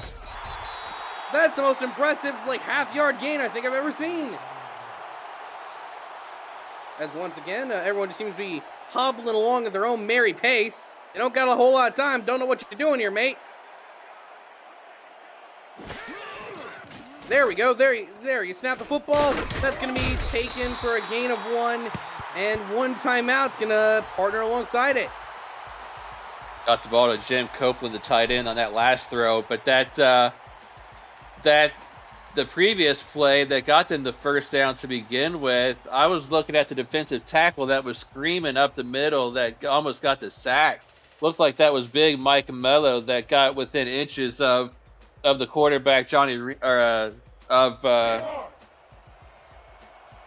That's the most impressive, half-yard gain I think I've ever seen. As once again, everyone just seems to be hobbling along at their own merry pace. They don't got a whole lot of time. Don't know what you're doing here, mate. There we go. There you snap the football. That's going to be taken for a gain of 1. And 1 timeout's going to partner alongside it. Got the ball to Jim Copeland, the tight end, on that last throw. But the previous play that got them the first down to begin with, I was looking at the defensive tackle that was screaming up the middle that almost got the sack. Looked like that was big Mike Mello that got within inches of the quarterback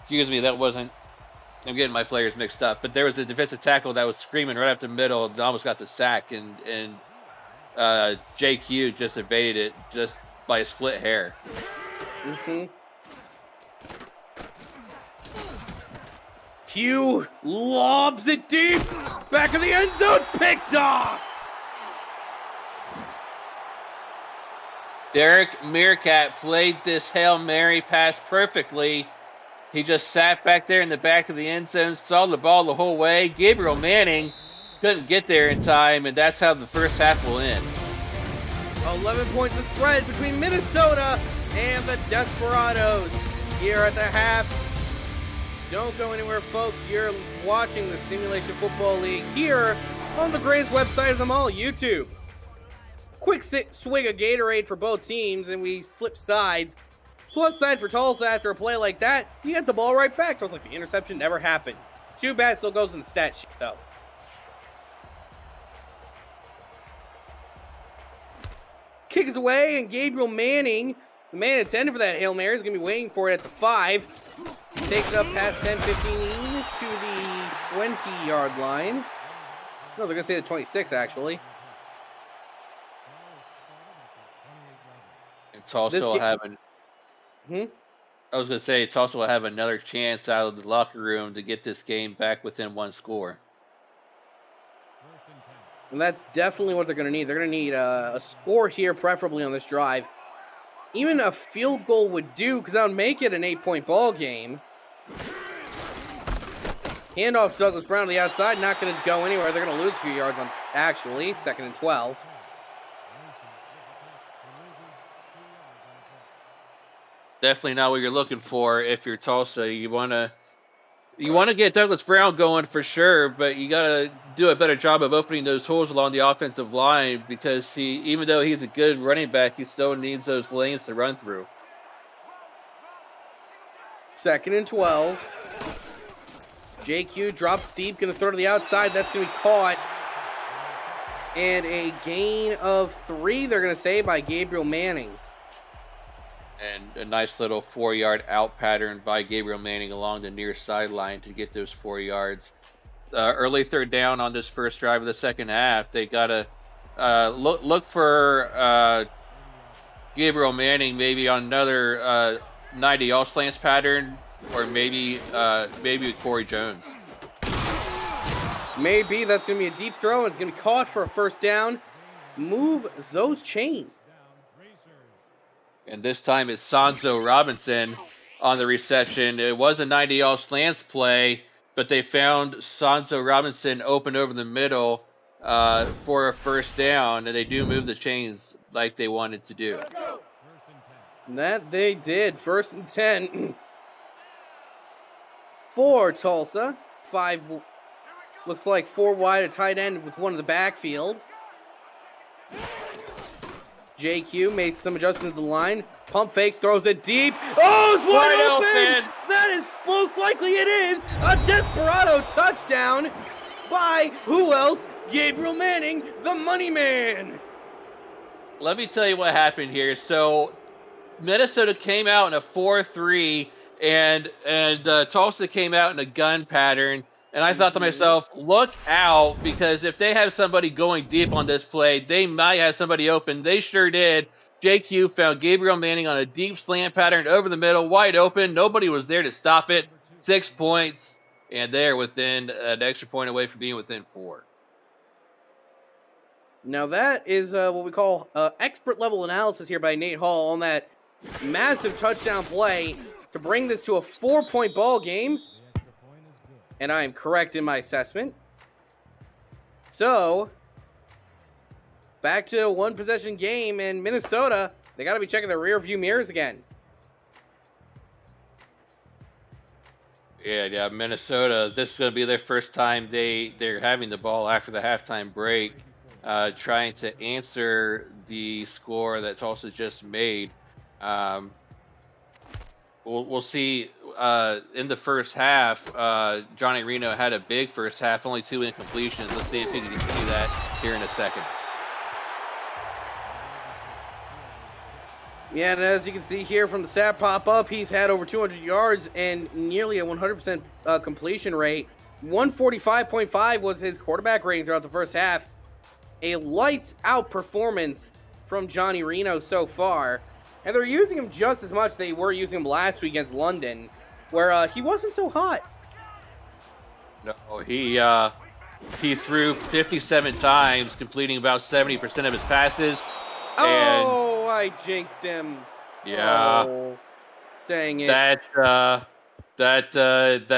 excuse me, that wasn't. I'm getting my players mixed up, but there was a defensive tackle that was screaming right up the middle and almost got the sack, and JQ just evaded it just by a split hair. Q lobs it deep, back of the end zone, picked off. Derek Meerkat played this Hail Mary pass perfectly. He just sat back there in the back of the end zone, saw the ball the whole way. Gabriel Manning couldn't get there in time, and that's how the first half will end. 11 points of spread between Minnesota and the Desperados here at the half. Don't go anywhere, folks. You're watching the Simulation Football League here on the greatest website of them all, YouTube. Quick swig of Gatorade for both teams, and we flip sides. Plus side for Tulsa after a play like that, you get the ball right back. So it's like the interception never happened. Too bad, still goes in the stat sheet, though. Kick is away, and Gabriel Manning, the man intended for that Hail Mary, is going to be waiting for it at the 5. Takes up past 10-15 to the 20-yard line. No, they're going to say the 26, actually. And Tulsa will have an... I was going to say, Tulsa will have another chance out of the locker room to get this game back within 1 score. And that's definitely what they're going to need. They're going to need a score here, preferably on this drive. Even a field goal would do, because that would make it an 8-point ball game. Handoff to Douglas Brown to the outside, not going to go anywhere. They're going to lose a few yards on, actually, 2nd and 12. Definitely not what you're looking for if you're Tulsa. You want to get Douglas Brown going for sure, but you got to do a better job of opening those holes along the offensive line, because even though he's a good running back, he still needs those lanes to run through. 2nd and 12. JQ drops deep, going to throw to the outside. That's going to be caught. And a gain of 3, they're going to say, by Gabriel Manning. And a nice little 4-yard out pattern by Gabriel Manning along the near sideline to get those 4 yards. Early 3rd down on this first drive of the second half. They got to look for Gabriel Manning maybe on another 90 all slants pattern, or maybe with Corey Jones. Maybe that's going to be a deep throw, and it's going to be caught for a first down. Move those chains. And this time it's Sanzo Robinson on the reception. It was a 90 all slants play, but they found Sanzo Robinson open over the middle for a first down, and they do move the chains like they wanted to do. That they did. 1st and 10 for Tulsa. 5, looks like 4 wide, a tight end with one in the backfield. JQ makes some adjustments to the line. Pump fakes, throws it deep. Oh, it's wide open! That is, most likely it is, a Desperado touchdown by, who else? Gabriel Manning, the money man. Let me tell you what happened here. So Minnesota came out in a 4-3, and Tulsa came out in a gun pattern. And I thought to myself, look out, because if they have somebody going deep on this play, they might have somebody open. They sure did. JQ found Gabriel Manning on a deep slant pattern over the middle, wide open. Nobody was there to stop it. 6 points, and they're within an extra point away from being within 4. Now that is what we call expert level analysis here by Nate Hall on that massive touchdown play to bring this to a 4-point ball game. And I am correct in my assessment. So, back to a one-possession game, and Minnesota, they got to be checking their rear-view mirrors again. Yeah, Minnesota, this is going to be their first time they're having the ball after the halftime break, trying to answer the score that Tulsa just made. We'll see. In the first half, Johnny Reno had a big first half, only 2 incompletions. Let's see if he can continue that here in a second. Yeah, and as you can see here from the stat pop-up, he's had over 200 yards and nearly a 100% completion rate. 145.5 was his quarterback rating throughout the first half. A lights-out performance from Johnny Reno so far. And they're using him just as much as they were using him last week against London, where he wasn't so hot. No, he threw 57 times, completing about 70% of his passes. Oh, I jinxed him. Yeah. Oh, dang it. That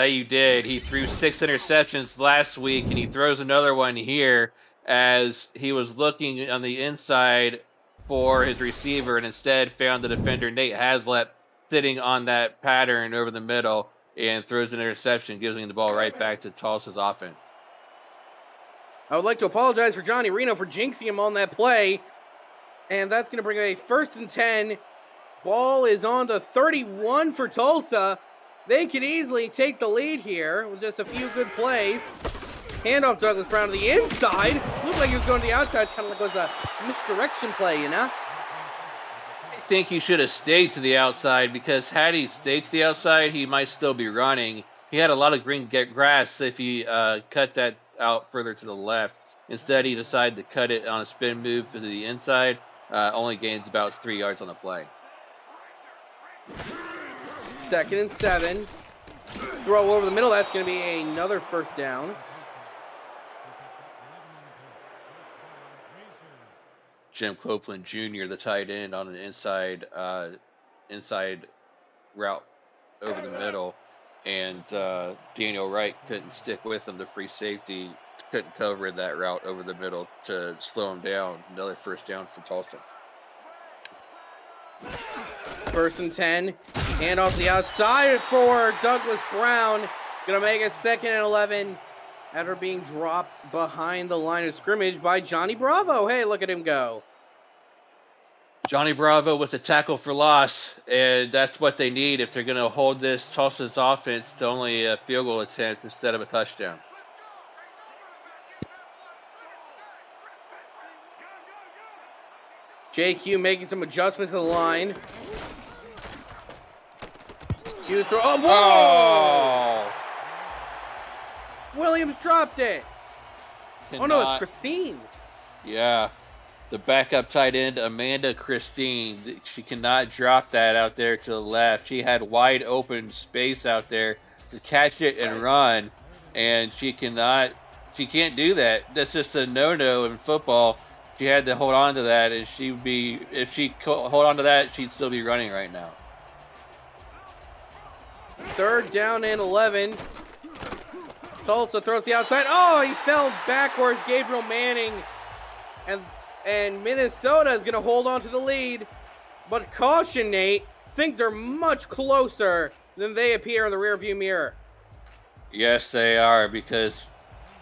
you did. He threw 6 interceptions last week, and he throws another one here as he was looking on the inside for his receiver and instead found the defender Nate Haslett sitting on that pattern over the middle and throws an interception, giving the ball right back to Tulsa's offense. I would like to apologize for Johnny Reno for jinxing him on that play. And that's going to bring a 1st and 10. Ball is on the 31 for Tulsa. They could easily take the lead here with just a few good plays. Handoff Douglas Brown to the inside. Looked like he was going to the outside, kind of like it was a misdirection play, you know? I think he should have stayed to the outside, because had he stayed to the outside, he might still be running. He had a lot of green grass if he cut that out further to the left. Instead, he decided to cut it on a spin move to the inside. Only gains about 3 yards on the play. 2nd and 7. Throw over the middle. That's going to be another 1st down. Jim Copeland Jr., the tight end, on an inside route over the middle, and Daniel Wright couldn't stick with him. The free safety couldn't cover that route over the middle to slow him down. Another 1st down for Tulsa. 1st and 10. Hand off the outside for Douglas Brown. Gonna make it 2nd and 11 after being dropped behind the line of scrimmage by Johnny Bravo. Hey, look at him go. Johnny Bravo with a tackle for loss, and that's what they need if they're going to hold this Tulsa's offense to only a field goal attempt instead of a touchdown. JQ making some adjustments to the line. Q throw. Oh, whoa! Williams dropped it. Oh no, it's Christine. Yeah. The backup tight end, Amanda Christine, she cannot drop that out there to the left. She had wide open space out there to catch it and run, and she can't do that. That's just a no-no in football. She had to hold on to that, and if she hold on to that, she'd still be running right now. 3rd down and 11. Tulsa throws the outside. Oh, he fell backwards, Gabriel Manning, and Minnesota is going to hold on to the lead. But caution, Nate. Things are much closer than they appear in the rearview mirror. Yes, they are, because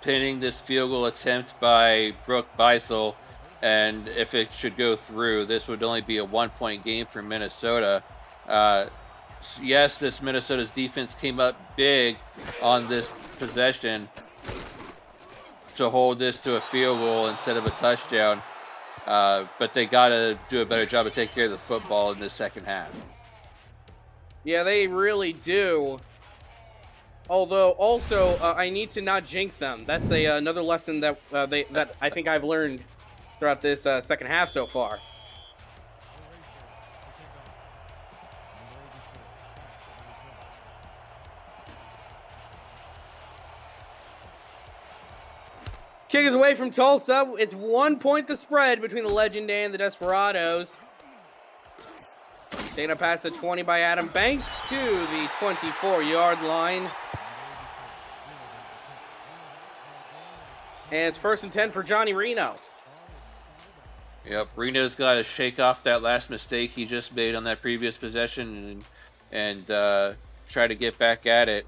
pinning this field goal attempt by Brooke Beisel, and if it should go through, this would only be a 1-point game for Minnesota. Yes, this Minnesota's defense came up big on this possession to hold this to a field goal instead of a touchdown. But they got to do a better job of taking care of the football in this second half. Yeah, they really do. Although, also, I need to not jinx them. That's another lesson that that I think I've learned throughout this second half so far. Kick is away from Tulsa. It's 1 point the spread between the Legend and the Desperados. Taking a pass to 20 by Adam Banks to the 24-yard line. And it's 1st and 10 for Johnny Reno. Yep, Reno's got to shake off that last mistake he just made on that previous possession and try to get back at it.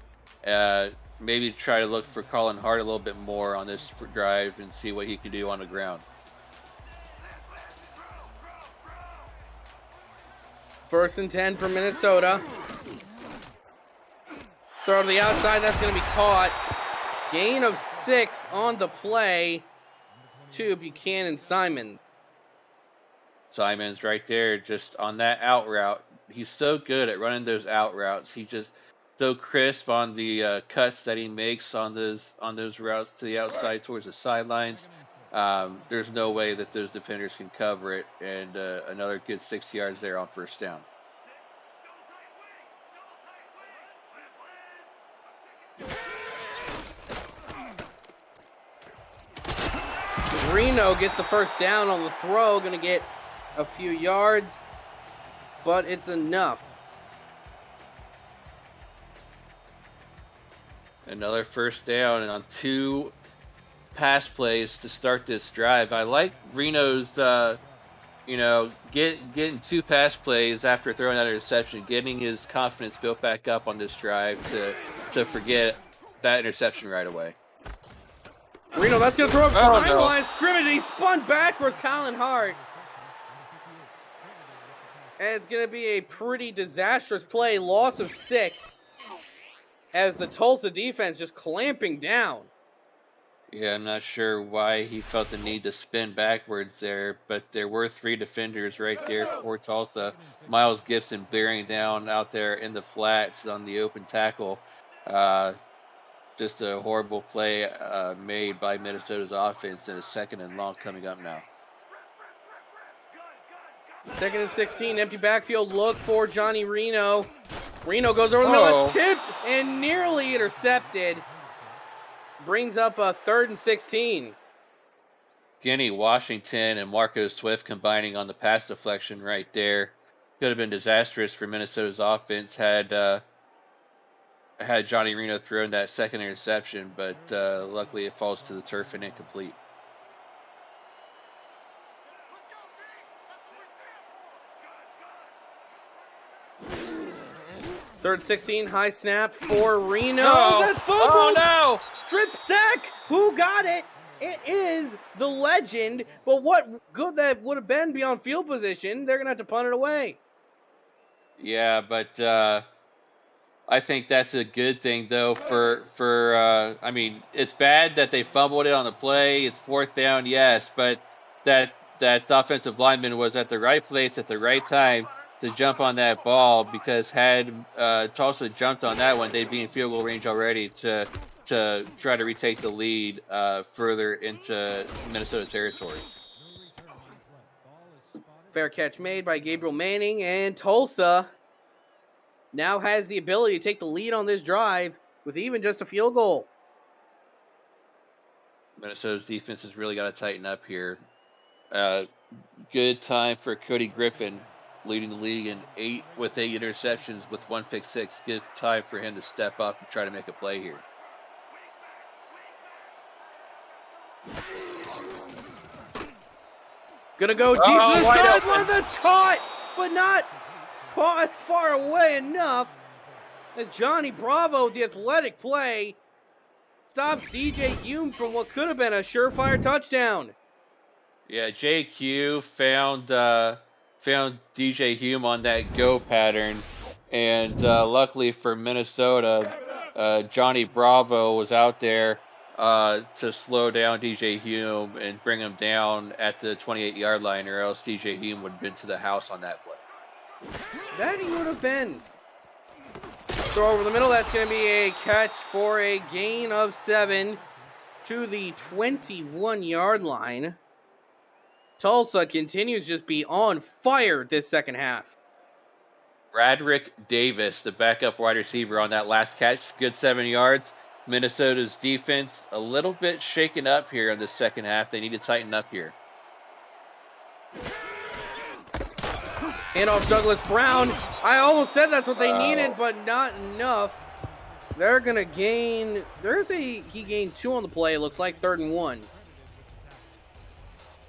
Maybe try to look for Colin Hart a little bit more on this drive and see what he can do on the ground. 1st and 10 for Minnesota. Throw to the outside, that's going to be caught. Gain of 6 on the play to Buchanan Simon. Simon's right there just on that out route. He's so good at running those out routes. He just so crisp on the cuts that he makes on those routes to the outside towards the sidelines. There's no way that those defenders can cover it, and another good 6 yards there on 1st down. Reno gets the 1st down on the throw, going to get a few yards, but it's enough. Another 1st down, and on 2 pass plays to start this drive. I like Reno's, getting 2 pass plays after throwing that interception, getting his confidence built back up on this drive to forget that interception right away. Reno, that's going to throw up Oh, the no. line of scrimmage. He spun backwards, Colin Hart. And it's going to be a pretty disastrous play, loss of 6, as the Tulsa defense just clamping down. Yeah, I'm not sure why he felt the need to spin backwards there, but there were 3 defenders right there for Tulsa. Miles Gibson bearing down out there in the flats on the open tackle. Just a horrible play made by Minnesota's offense, and a 2nd and long coming up now. 2nd and 16, empty backfield look for Johnny Reno. Reno goes over the middle, it's tipped and nearly intercepted. Brings up a 3rd and 16. Kenny Washington and Marco Swift combining on the pass deflection right there. Could have been disastrous for Minnesota's offense had Johnny Reno thrown that 2nd interception, but luckily it falls to the turf and incomplete. Third 16, high snap for Reno. No. That's fumbled. Oh no! Strip sack. Who got it? It is the legend. But what good that would have been beyond field position. They're gonna have to punt it away. Yeah, but I think that's a good thing though. I mean, it's bad that they fumbled it on the play. It's 4th down, yes, but that offensive lineman was at the right place at the right time to jump on that ball, because had Tulsa jumped on that one, they'd be in field goal range already to try to retake the lead further into Minnesota territory. Fair catch made by Gabriel Manning, and Tulsa now has the ability to take the lead on this drive with even just a field goal. Minnesota's defense has really got to tighten up here. Good time for Cody Griffin, leading the league in 8 interceptions with 1 pick 6. Good time for him to step up and try to make a play here. Gonna go deep to the wide sideline. open. That's caught, but not caught far away enough. As Johnny Bravo, the athletic play, stops DJ Hume from what could have been a surefire touchdown. Yeah, JQ found DJ Hume on that go pattern, and luckily for Minnesota, Johnny Bravo was out there to slow down DJ Hume and bring him down at the 28-yard line, or else DJ Hume would have been to the house on that play. That he would have been. Throw over the middle. That's going to be a catch for a gain of 7 to the 21-yard line. Tulsa continues to just be on fire this 2nd half. Bradrick Davis, the backup wide receiver on that last catch, good 7 yards. Minnesota's defense a little bit shaken up here in the 2nd half. They need to tighten up here. Handoff Douglas Brown. I almost said that's what they needed, but not enough. They're gonna gain. He gained 2 on the play. It looks like 3rd and 1.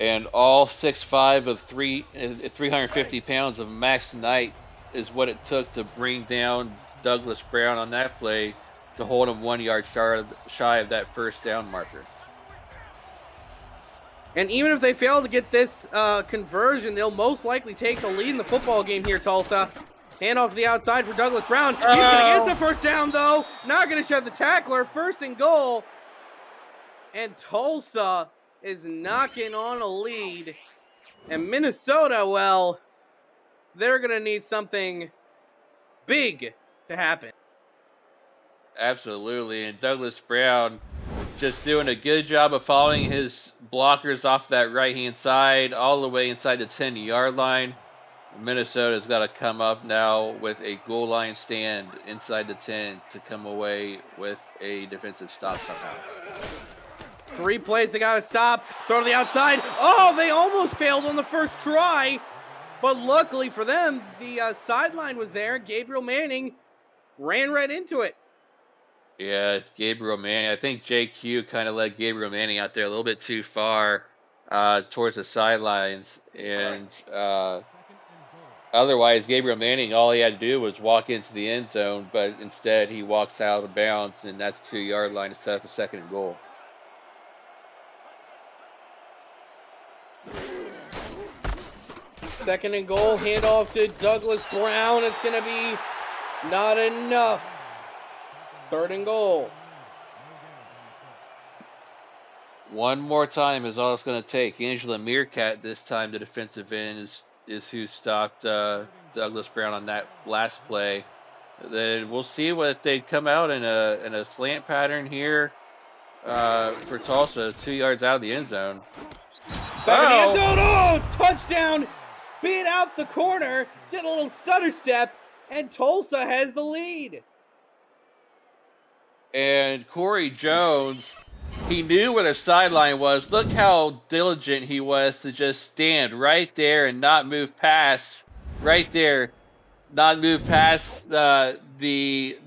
And all 6'5" of 350 pounds of Max Knight is what it took to bring down Douglas Brown on that play to hold him 1 yard shy of that first down marker. And even if they fail to get this conversion, they'll most likely take the lead in the football game here, Tulsa. Hand off to the outside for Douglas Brown. He's going to get the first down, though. Not going to shove the tackler. 1st and goal. And Tulsa is knocking on a lead. And Minnesota, well, they're going to need something big to happen. Absolutely. And Douglas Brown just doing a good job of following his blockers off that right-hand side all the way inside the 10-yard line. Minnesota's got to come up now with a goal line stand inside the 10 to come away with a defensive stop somehow. 3 plays they got to stop. Throw to the outside. Oh, they almost failed on the first try. But luckily for them, the sideline was there. Gabriel Manning ran right into it. Yeah, Gabriel Manning. I think JQ kind of led Gabriel Manning out there a little bit too far towards the sidelines. And otherwise, Gabriel Manning, all he had to do was walk into the end zone, but instead he walks out of bounds, and that's 2-yard line to set up a 2nd and goal. Second and goal, handoff to Douglas Brown. It's going to be not enough. 3rd and goal. One more time is all it's going to take. Angela Meerkat this time, the defensive end, is who stopped Douglas Brown on that last play. Then we'll see what they come out in a slant pattern here for Tulsa, 2 yards out of the end zone. Back in the end zone. Oh, touchdown. Beat out the corner. Did a little stutter step. And Tulsa has the lead. And Corey Jones, he knew where the sideline was. Look how diligent he was to just stand right there and not move past the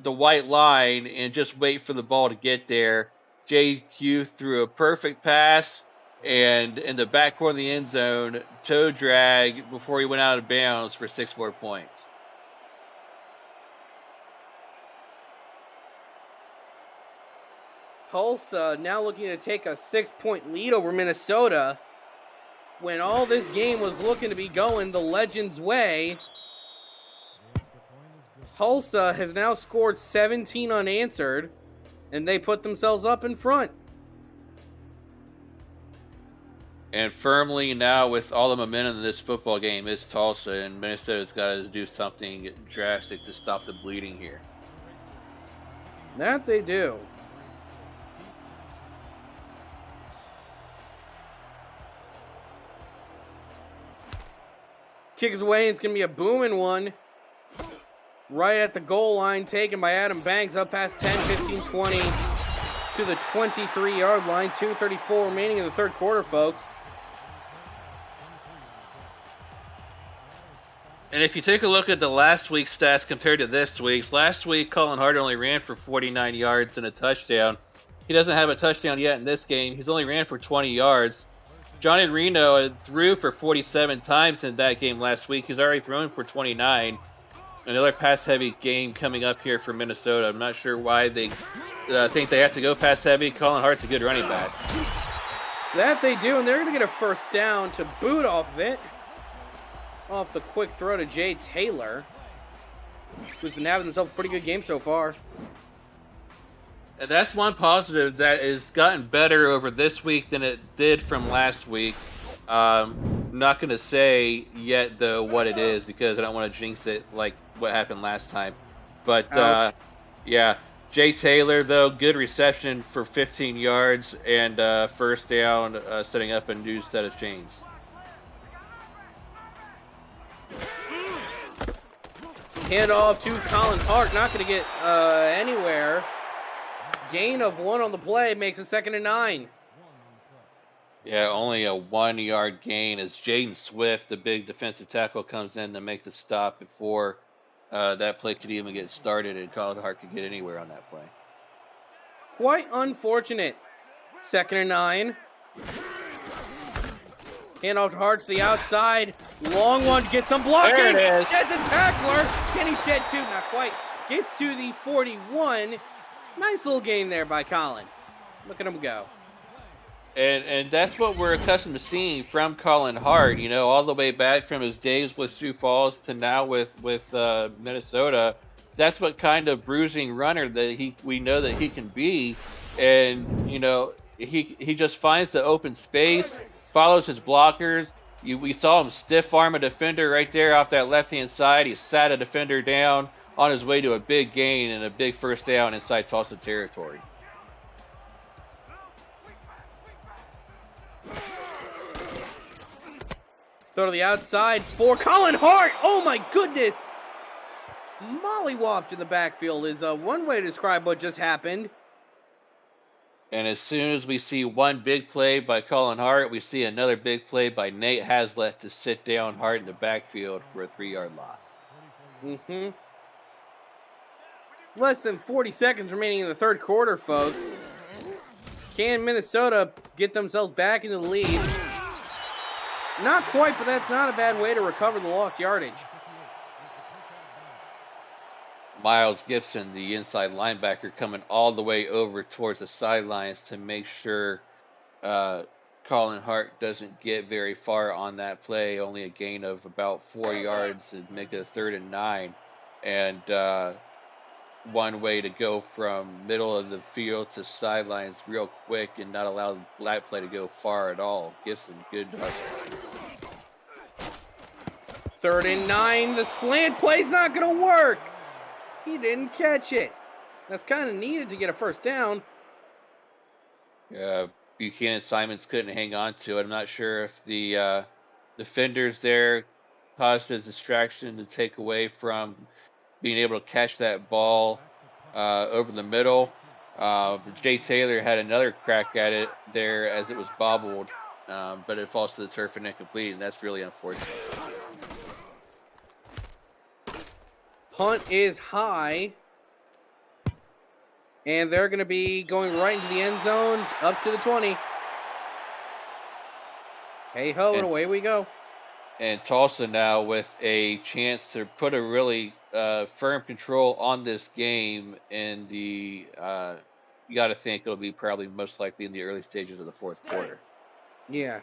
white line and just wait for the ball to get there. JQ threw a perfect pass, and in the back corner of the end zone, toe drag before he went out of bounds for 6 more points. Tulsa now looking to take a 6-point lead over Minnesota when all this game was looking to be going the Legends' way. Tulsa has now scored 17 unanswered, and they put themselves up in front. And firmly now, with all the momentum in this football game, is Tulsa, and Minnesota's got to do something drastic to stop the bleeding here. That they do. Kicks away, and it's going to be a booming one. Right at the goal line, taken by Adam Banks, up past 10, 15, 20 to the 23-yard line. 2:34 remaining in the 3rd quarter, folks. And if you take a look at the last week's stats compared to this week's, last week Colin Hart only ran for 49 yards and a touchdown. He doesn't have a touchdown yet in this game. He's only ran for 20 yards. Johnny Reno threw for 47 times in that game last week. He's already thrown for 29. Another pass-heavy game coming up here for Minnesota. I'm not sure why they think they have to go pass-heavy. Colin Hart's a good running back. That they do, and they're going to get a 1st down to boot off of it. Off the quick throw to Jay Taylor, who's been having himself a pretty good game so far. And that's one positive that has gotten better over this week than it did from last week. I'm not going to say yet, though, what it is because I don't want to jinx it like what happened last time. But, yeah, Jay Taylor, though, good reception for 15 yards and 1st down, setting up a new set of chains. Hand off to Colin Hart, not going to get anywhere. Gain of 1 on the play makes it 2nd and 9. Yeah, only a 1-yard gain as Jaden Swift, the big defensive tackle, comes in to make the stop before that play could even get started, and Colin Hart could get anywhere on that play. Quite unfortunate. 2nd and 9. Hand off to Hart to the outside. Long one to get some blocking. There it is. Shed the tackler. Can he shed two? Not quite. Gets to the 41. Nice little game there by Colin. Look at him go. And that's what we're accustomed to seeing from Colin Hart. You know, all the way back from his days with Sioux Falls to now with Minnesota. That's what kind of bruising runner that we know that he can be. And you know, he just finds the open space, follows his blockers. We saw him stiff arm a defender right there off that left-hand side. He sat a defender down on his way to a big gain and a big first down inside Tulsa territory. Throw to the outside for Colin Hart. Oh my goodness. Mollywopped in the backfield is one way to describe what just happened. And as soon as we see one big play by Colin Hart, we see another big play by Nate Haslett to sit down Hart in the backfield for a 3-yard loss. Less than 40 seconds remaining in the third quarter, folks. Can Minnesota get themselves back into the lead? Not quite, but that's not a bad way to recover the lost yardage. Miles Gibson, the inside linebacker, coming all the way over towards the sidelines to make sure Colin Hart doesn't get very far on that play. Only a gain of about 4 yards and make it a 3rd and 9. And one way to go from middle of the field to sidelines real quick and not allow that play to go far at all. Gibson, good hustle. 3rd and 9. The slant play's not going to work. He didn't catch it. That's kind of needed to get a first down. Buchanan Simons couldn't hang on to it. I'm not sure if the defenders there caused a distraction to take away from being able to catch that ball over the middle. Jay Taylor had another crack at it there as it was bobbled, but it falls to the turf and incomplete, and that's really unfortunate. Punt is high. And they're going to be going right into the end zone, up to the 20. Hey ho, and away we go. And Tulsa now with a chance to put a really firm control on this game in the, you got to think it'll be probably most likely in the early stages of the fourth quarter. Yeah.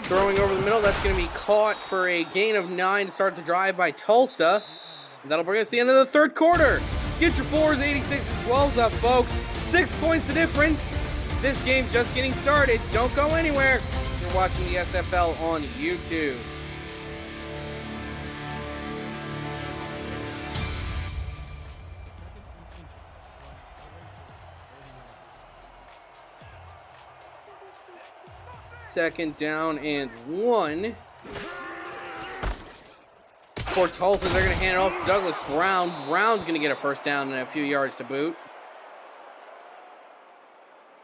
Throwing over the middle, that's going to be caught for a gain of 9 to start the drive by Tulsa. And that'll bring us to the end of the third quarter. Get your 4s, 86 and 12s up, folks. 6 points the difference. This game's just getting started. Don't go anywhere. You're watching the SFL on YouTube. Second down and 1. For Tulsa, they're going to hand it off to Douglas Brown. Brown's going to get a first down and a few yards to boot.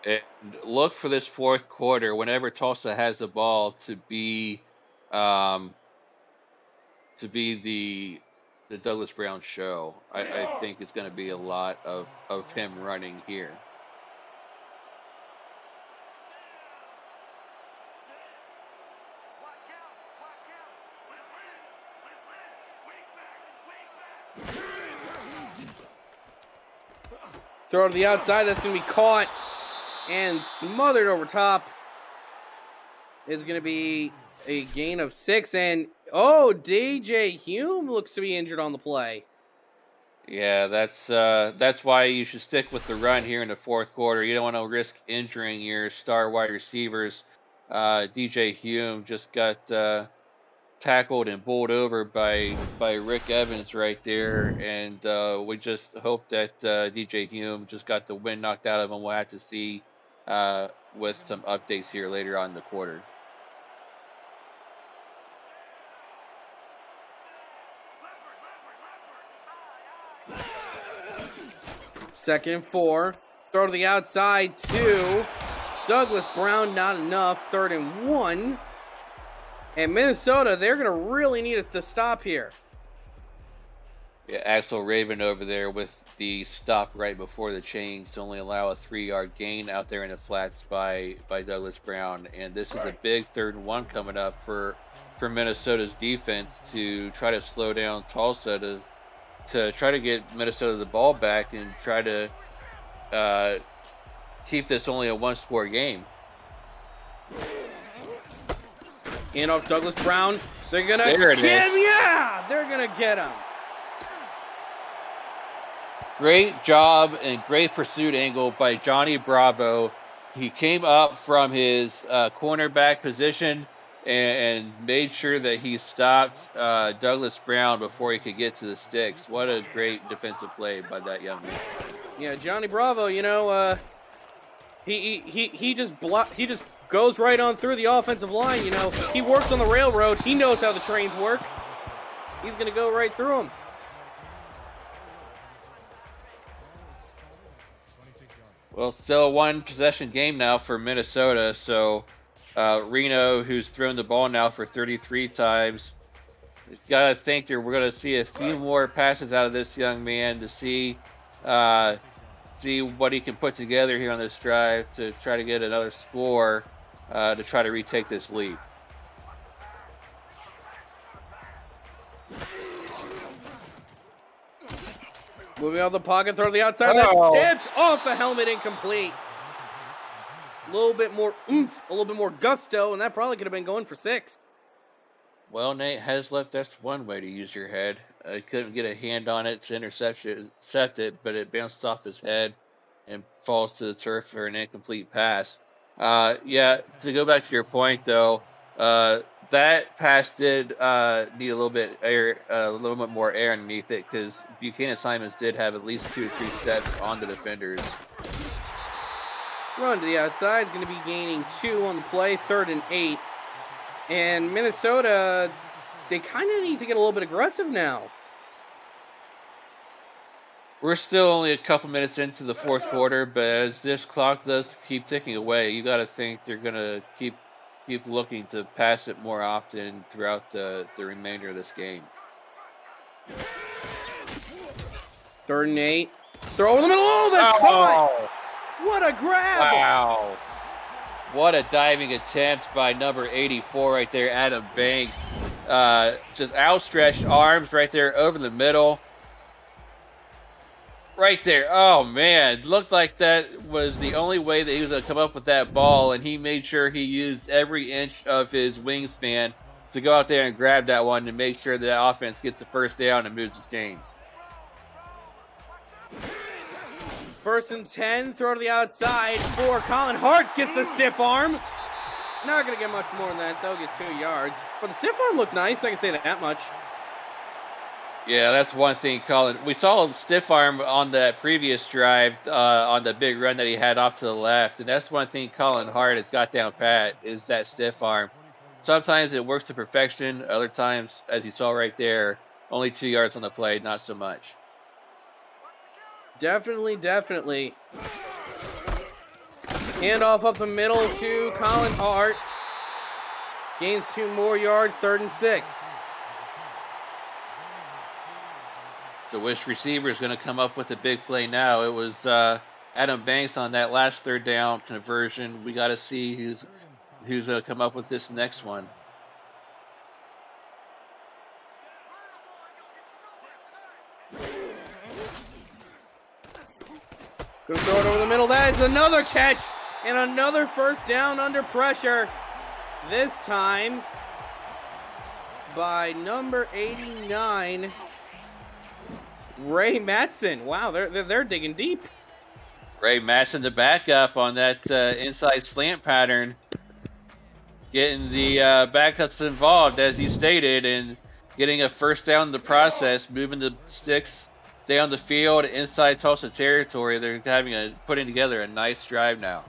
And look for this fourth quarter, whenever Tulsa has the ball, to be the Douglas Brown show. I think it's going to be a lot of him running here. Throw to the outside. That's going to be caught and smothered over top. Is going to be a gain of 6. And, DJ Hume looks to be injured on the play. Yeah, that's why you should stick with the run here in the fourth quarter. You don't want to risk injuring your star wide receivers. DJ Hume just got tackled and bowled over by Rick Evans right there, and we just hope that DJ Hume just got the wind knocked out of him. We'll have to see with some updates here later on in the quarter. 2nd and 4. Throw to the outside, 2. Douglas Brown, not enough. 3rd and 1. And Minnesota, they're going to really need it to stop here. Yeah, Axel Raven over there with the stop right before the chains to only allow a 3-yard gain out there in the flats by Douglas Brown. And this is a big 3rd and 1 coming up for Minnesota's defense to try to slow down Tulsa to try to get Minnesota the ball back and try to keep this only a 1-score game. And off Douglas Brown. They're going to get him. Yeah, they're going to get him. Great job and great pursuit angle by Johnny Bravo. He came up from his cornerback position and made sure that he stopped Douglas Brown before he could get to the sticks. What a great defensive play by that young man. Yeah, Johnny Bravo, you know, he just goes right on through the offensive line, you know. He works on the railroad. He knows how the trains work. He's going to go right through them. Well, still a 1-possession game now for Minnesota. So Reno, who's thrown the ball now for 33 times, got to think we're going to see a few more passes out of this young man to see what he can put together here on this drive to try to get another score to try to retake this lead. Moving out of the pocket, throw to the outside. That's tipped off the helmet, incomplete. A little bit more oomph, a little bit more gusto, and that probably could have been going for 6. Well, Nate, Heslip, that's one way to use your head. I couldn't get a hand on it to intercept it, but it bounced off his head and falls to the turf for an incomplete pass. Yeah, to go back to your point, though, that pass did need a little bit more air underneath it because Buchanan Simons did have at least 2 or 3 steps on the defenders. Run to the outside is going to be gaining 2 on the play, 3rd and 8. And Minnesota, they kind of need to get a little bit aggressive now. We're still only a couple minutes into the 4th quarter, but as this clock does keep ticking away, you got to think they're going to keep looking to pass it more often throughout the remainder of this game. 3rd and 8. Throw over the middle. Oh, that's caught. What a grab. Wow. What a diving attempt by number 84 right there, Adam Banks. Just outstretched arms right there over the middle. Right there. Oh, man. Looked like that was the only way that he was going to come up with that ball, and he made sure he used every inch of his wingspan to go out there and grab that one to make sure that offense gets the first down and moves the chains. 1st and 10, throw to the outside for Colin Hart, gets the stiff arm. Not going to get much more than that, though, gets 2 yards. But the stiff arm looked nice, I can say that much. Yeah, that's one thing, Colin. We saw a stiff arm on that previous drive on the big run that he had off to the left, and that's one thing Colin Hart has got down pat is that stiff arm. Sometimes it works to perfection. Other times, as you saw right there, only 2 yards on the play, not so much. Definitely. Handoff up the middle to Colin Hart. Gains 2 more yards, 3rd and 6. So which receiver is going to come up with a big play now? It was Adam Banks on that last 3rd down conversion. We got to see who's going to come up with this next one. Gonna throw it over the middle. That is another catch and another 1st down under pressure. This time by number 89, Ray Matson. Wow, they're digging deep. Ray Matson, the backup on that inside slant pattern, getting the backups involved, as you stated, and getting a 1st down in the process, moving the sticks down the field inside Tulsa territory. They're putting together a nice drive now.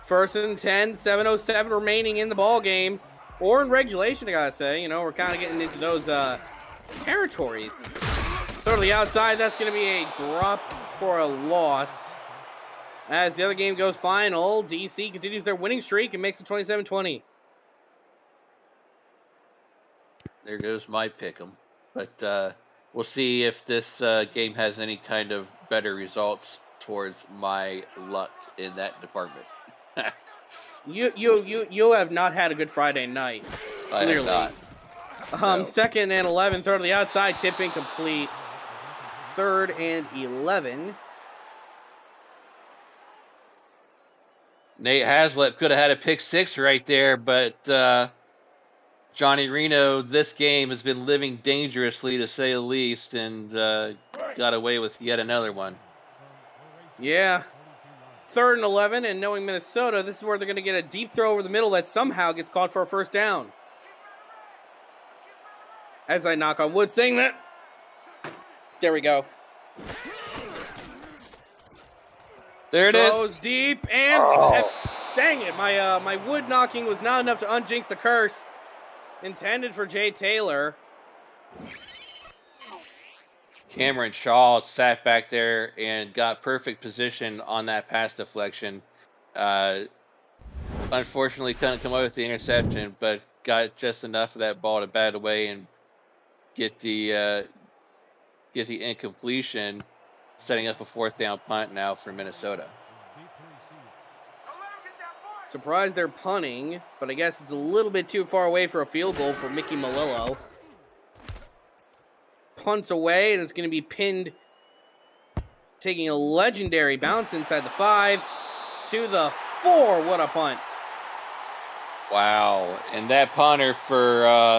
1st and 10, 7:07 remaining in the ball game, or in regulation, I gotta say. You know, we're kind of getting into those territories. Throw to the outside. That's going to be a drop for a loss. As the other game goes final, DC continues their winning streak and makes it 27-20. There goes my pick'em. But we'll see if this game has any kind of better results towards my luck in that department. You have not had a good Friday night. I have Clearly. not. No. Second and 11, throw to the outside, tip incomplete. Third and 11. Nate Haslett could have had a pick six right there, but Johnny Reno, this game has been living dangerously to say the least, and got away with yet another one. Yeah. Third and 11, and knowing Minnesota, this is where they're going to get a deep throw over the middle that somehow gets caught for a first down. As I knock on wood saying that. There we go. There it is. Goes deep, and dang it, my wood knocking was not enough to unjinx the curse. Intended for Jay Taylor. Cameron Shaw sat back there and got perfect position on that pass deflection. Unfortunately, couldn't come away with the interception, but got just enough of that ball to bat away and get the incompletion, setting up a fourth down punt now for Minnesota. Surprised they're punting, but I guess it's a little bit too far away for a field goal for Mickey Malillo. Punts away, and it's going to be pinned, taking a legendary bounce inside the 5 to the 4. What a punt. Wow. And that punter for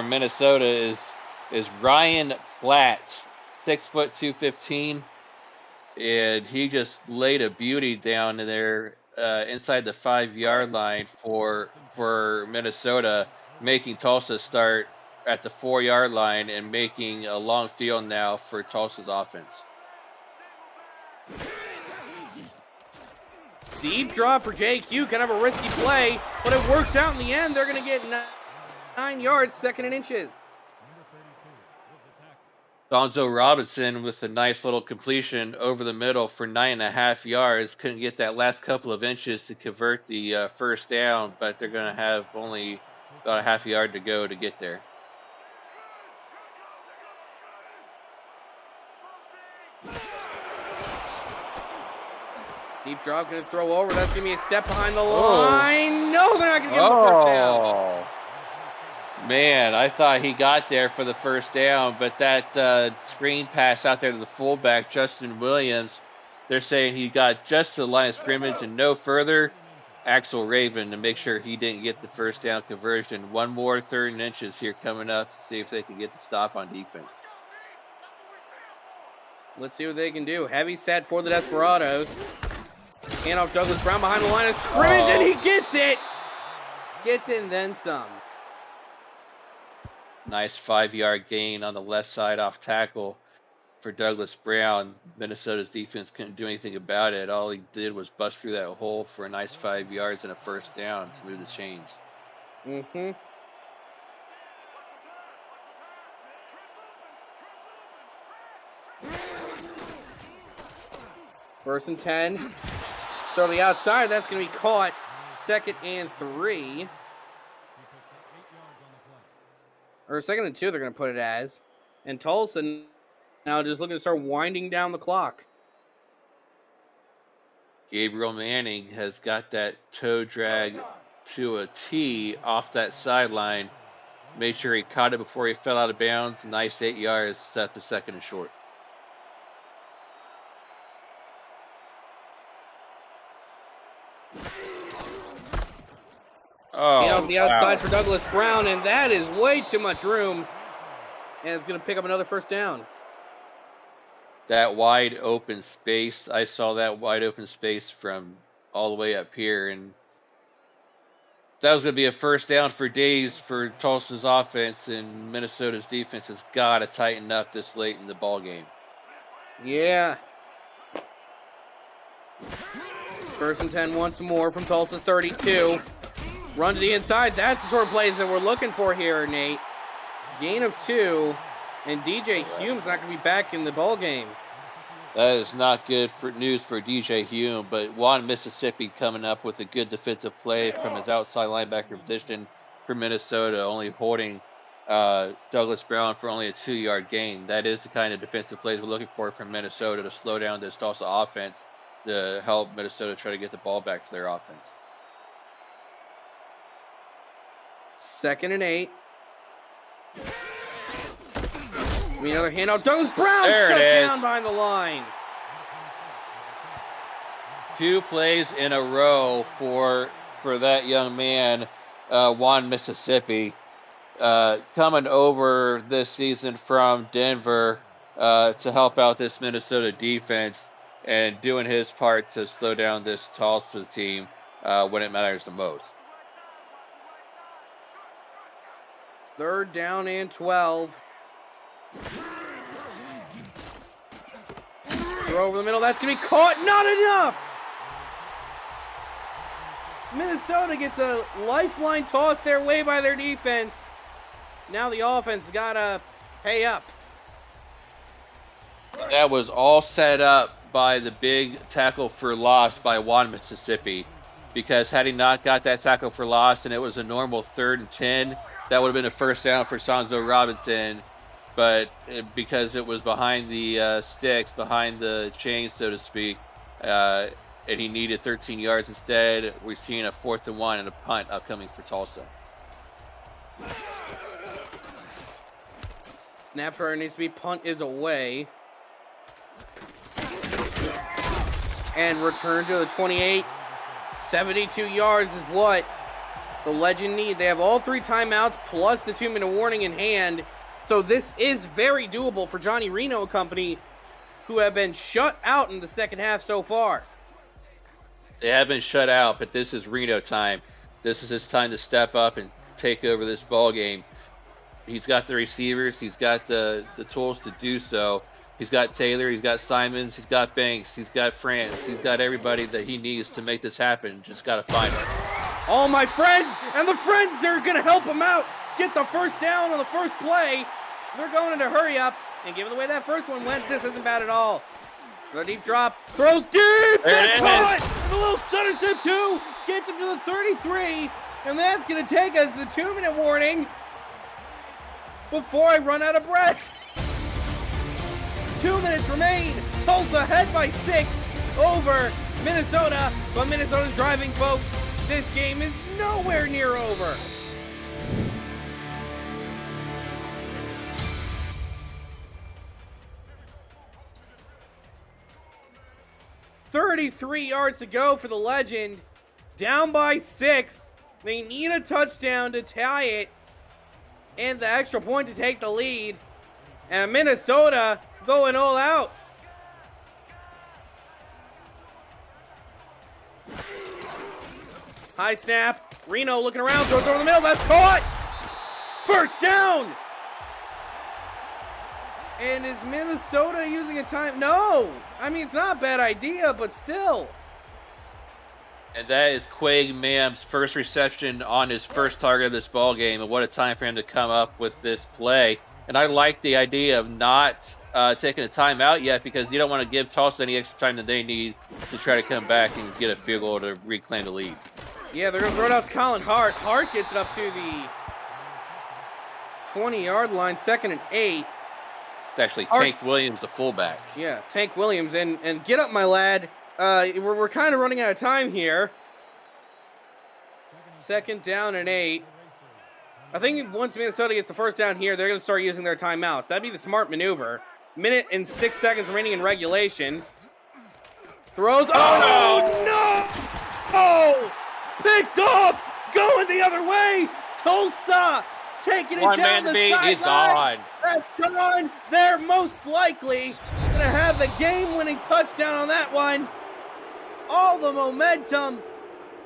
Minnesota is Ryan Platt, 6 foot 215, and he just laid a beauty down there inside the 5-yard line for Minnesota, making Tulsa start at the 4-yard line and making a long field now for Tulsa's offense. Deep drop for JQ, kind of a risky play, but it works out in the end. They're going to get 9 yards, second and inches. Donzo Robinson with a nice little completion over the middle for 9.5 yards. Couldn't get that last couple of inches to convert the first down, but they're going to have only about a half yard to go to get there. Deep drop, going to throw over. That's going to be a step behind the line. No, they're not going to give him the first down. Man, I thought he got there for the first down, but that screen pass out there to the fullback, Justin Williams, they're saying he got just to the line of scrimmage and no further. Axel Raven to make sure he didn't get the first down conversion. One more third and inches here coming up to see if they can get the stop on defense. Let's see what they can do. Heavy set for the Desperados. Handoff Douglas Brown behind the line of scrimmage, and he gets it! Gets it and then some. Nice 5-yard gain on the left side off tackle for Douglas Brown. Minnesota's defense couldn't do anything about it. All he did was bust through that hole for a nice 5 yards and a first down to move the chains. Mm-hmm. First and 10. So the outside, that's going to be caught. Second and 3. Or second and 2, they're going to put it as. And Tulsa now just looking to start winding down the clock. Gabriel Manning has got that toe drag to a T off that sideline. Made sure he caught it before he fell out of bounds. Nice 8 yards, set to second and short. Off the outside for Douglas Brown, and that is way too much room. And it's going to pick up another first down. That wide open space, I saw that wide open space from all the way up here, and that was going to be a first down for days for Tulsa's offense, and Minnesota's defense has got to tighten up this late in the ball game. Yeah. First and 10 once more from Tulsa's 32. Run to the inside. That's the sort of plays that we're looking for here, Nate. Gain of 2. And DJ Hume's not going to be back in the ball game. That is not good for news for DJ Hume, but Juan Mississippi coming up with a good defensive play from his outside linebacker position for Minnesota, only holding Douglas Brown for only a 2-yard gain. That is the kind of defensive plays we're looking for from Minnesota to slow down this Tulsa offense to help Minnesota try to get the ball back for their offense. 2nd and 8. Another handout. Douglas Brown There shut it is. down behind the line. 2 plays in a row for that young man, Juan Mississippi, coming over this season from Denver to help out this Minnesota defense and doing his part to slow down this Tulsa team when it matters the most. 3rd down and 12. Throw over the middle. That's going to be caught. Not enough. Minnesota gets a lifeline tossed their way by their defense. Now the offense has got to pay up. That was all set up by the big tackle for loss by Juan Mississippi, because had he not got that tackle for loss and it was a normal 3rd and 10, that would have been a first down for Sanzo Robinson. But because it was behind the sticks, behind the chains, so to speak, and he needed 13 yards instead, we're seeing a 4th and 1 and a punt upcoming for Tulsa. Snap where it needs to be. Punt is away. And return to the 28. 72 yards is what the Legend need. They have all 3 timeouts plus the 2-minute warning in hand. So this is very doable for Johnny Reno and company, who have been shut out in the second half so far. They have been shut out, but this is Reno time. This is his time to step up and take over this ball game. He's got the receivers. He's got the tools to do so. He's got Taylor. He's got Simons. He's got Banks. He's got France. He's got everybody that he needs to make this happen. Just got to find them. All my friends, and the friends are going to help him out. Get the first down on the first play. They're going into hurry up. And given the way that first one went, this isn't bad at all. A deep drop. Throws deep. That's caught. And a little stutter step too. Gets him to the 33. And that's going to take us the 2-minute warning before I run out of breath. 2 minutes remain. Tulsa ahead by 6 over Minnesota. But Minnesota's driving, folks. This game is nowhere near over. .33 yards to go for the Legend. Down by 6. They need a touchdown to tie it. And the extra point to take the lead. And Minnesota going all out. High snap. Reno looking around. Throw in the middle. That's caught. First down. And is Minnesota using a time? No. I mean, it's not a bad idea, but still. And that is Quaig Mam's first reception on his first target of this ball game. And what a time for him to come up with this play. And I like the idea of not taking a timeout yet, because you don't want to give Tulsa any extra time that they need to try to come back and get a field goal to reclaim the lead. Yeah, they're going to throw it out to Colin Hart. Hart gets it up to the 20-yard line, 2nd and 8. It's actually Tank Williams, the fullback. Yeah, Tank Williams. And get up, my lad. We're kind of running out of time here. 2nd down and 8. I think once Minnesota gets the first down here, they're going to start using their timeouts. That'd be the smart maneuver. 1 and 6 seconds remaining in regulation. Throws. Oh, no! Oh! Picked off! Going the other way! Tulsa taking it down the sideline. He's gone. That's gone. They're most likely going to have the game-winning touchdown on that one. All the momentum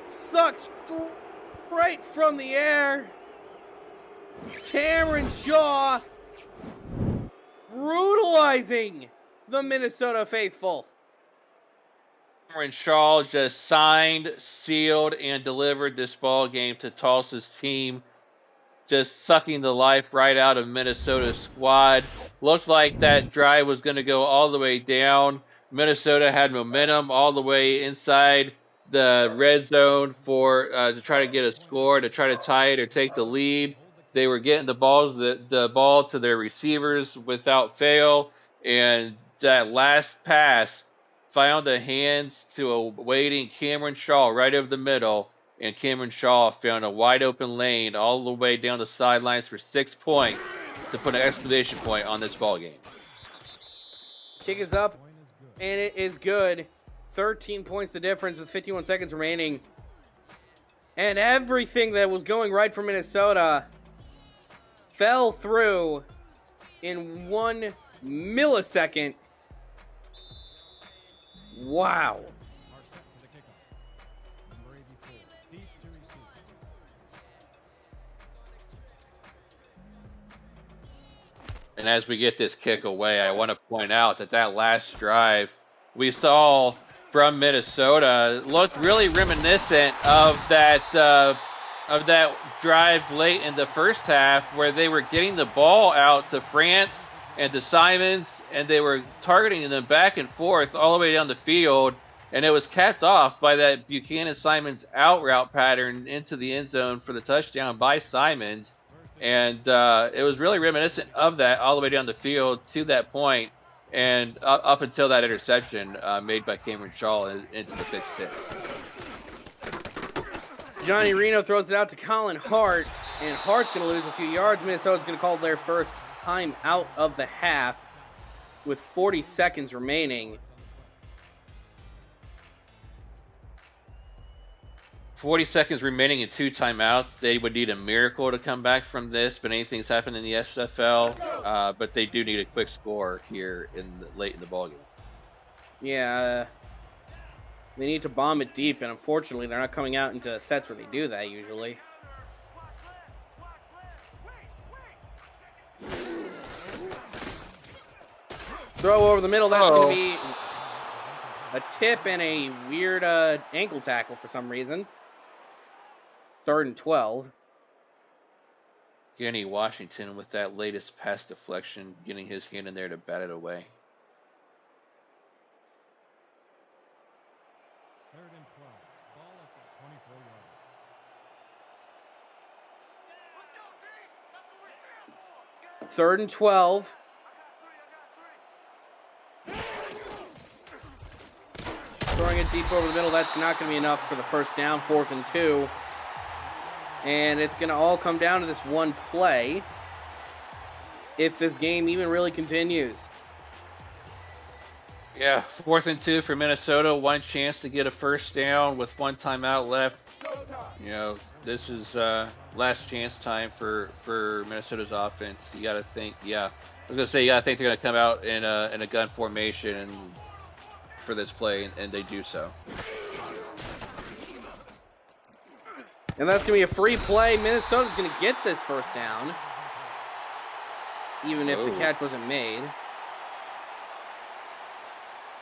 sucked straight from the air. Cameron Shaw brutalizing the Minnesota faithful. Cameron Shaw just signed, sealed, and delivered this ball game to Tulsa's team. just sucking the life right out of Minnesota's squad. Looked like that drive was going to go all the way down. Minnesota had momentum all the way inside the red zone for to try to get a score, to try to tie it or take the lead. They were getting the ball to their receivers without fail, and that last pass found the hands to a waiting Cameron Shaw right over the middle, and Cameron Shaw found a wide open lane all the way down the sidelines for 6 points to put an exclamation point on this ball game. Kick is up, and it is good. 13 points the difference with 51 seconds remaining. And everything that was going right for Minnesota fell through in 1 millisecond. Wow. And as we get this kick away, I want to point out that last drive we saw from Minnesota looked really reminiscent of that drive late in the first half, where they were getting the ball out to France and to Simons, and they were targeting them back and forth all the way down the field, and it was capped off by that Buchanan Simons out route pattern into the end zone for the touchdown by Simons. And it was really reminiscent of that all the way down the field to that point, and up until that interception made by Cameron Shaw into the pick six. Johnny Reno throws it out to Colin Hart, and Hart's going to lose a few yards. Minnesota's going to call their first time out of the half with 40 seconds remaining. 40 seconds remaining and 2 timeouts. They would need a miracle to come back from this, but anything's happened in the SFL. But they do need a quick score here late in the ballgame. Yeah, they need to bomb it deep, and unfortunately, they're not coming out into sets where they do that usually. Throw over the middle. That's going to be a tip and a weird ankle tackle for some reason. 3rd and 12. Kenny Washington with that latest pass deflection, getting his hand in there to bat it away. 3rd and 12. Ball at the 24 yard. 3rd and 12. Throwing it deep over the middle. That's not going to be enough for the first down. 4th and 2. And it's going to all come down to this one play if this game even really continues. Yeah, 4th and 2 for Minnesota. One chance to get a first down with 1 timeout left. You know, this is last chance time for Minnesota's offense. You got to think, yeah. I was going to say, you got to think they're going to come out in a gun formation for this play, and they do so. And that's going to be a free play. Minnesota's going to get this first down, even if the catch wasn't made.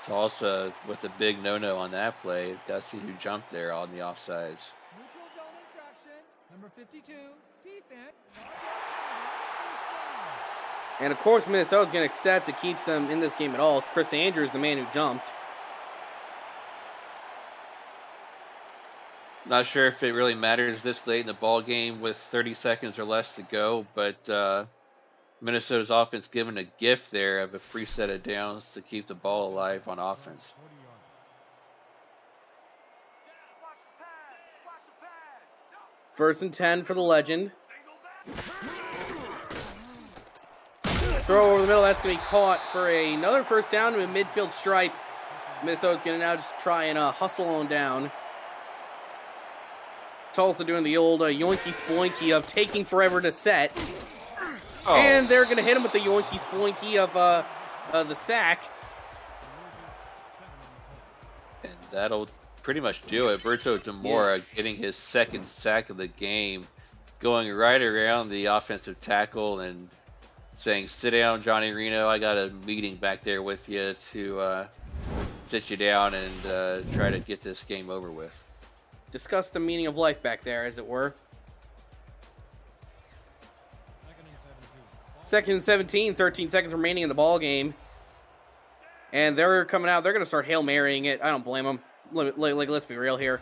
Tulsa with a big no-no on that play. Got to see who jumped there on the offsides. Neutral zone infraction, number 52, defense. And of course, Minnesota's going to accept it keeps them in this game at all. Chris Andrews, the man who jumped. Not sure if it really matters this late in the ball game with 30 seconds or less to go, but Minnesota's offense given a gift there of a free set of downs to keep the ball alive on offense. 1st and 10 for the legend. Throw over the middle. That's going to be caught for another first down to a midfield stripe. Minnesota's going to now just try and hustle on down. Tulsa doing the old yoinky sploinky of taking forever to set. Oh. And they're going to hit him with the yoinky sploinky of the sack. And that'll pretty much do it. Berto Demora getting his 2nd sack of the game, going right around the offensive tackle and saying, "Sit down, Johnny Reno. I got a meeting back there with you to sit you down and try to get this game over with." Discuss the meaning of life back there, as it were. Second and 17, 13 seconds remaining in the ball game. And they're coming out. They're going to start Hail Marying it. I don't blame them. Let's be real here.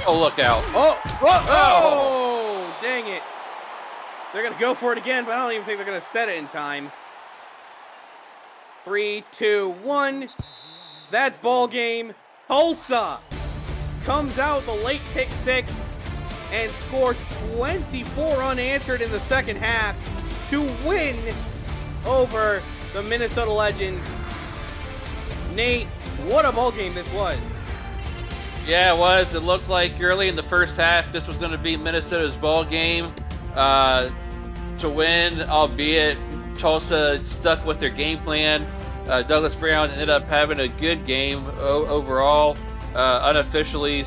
Oh, look out. Oh, dang it. They're going to go for it again, but I don't even think they're going to set it in time. 3, 2, 1. That's ball game. Tulsa comes out with a late pick 6 and scores 24 unanswered in the second half to win over the Minnesota Legend. Nate, what a ball game this was. Yeah, it was. It looked like early in the first half this was going to be Minnesota's ball game to win, albeit Tulsa stuck with their game plan. Douglas Brown ended up having a good game overall. Unofficially,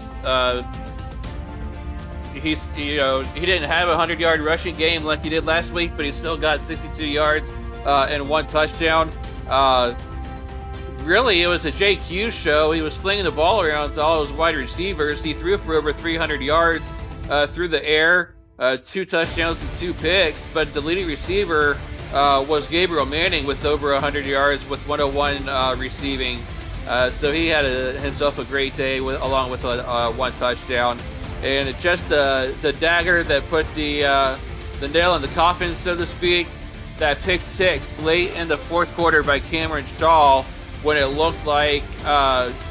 he didn't have a 100-yard rushing game like he did last week, but he still got 62 yards and 1 touchdown. Really, it was a JQ show. He was slinging the ball around to all his wide receivers. He threw for over 300 yards through the air, 2 touchdowns and 2 picks. But the leading receiver was Gabriel Manning with over 100 yards with 101 receiving. So he had himself a great day along with 1 touchdown. And it's just the dagger that put the nail in the coffin, so to speak, that pick 6 late in the fourth quarter by Cameron Shaw, when it looked like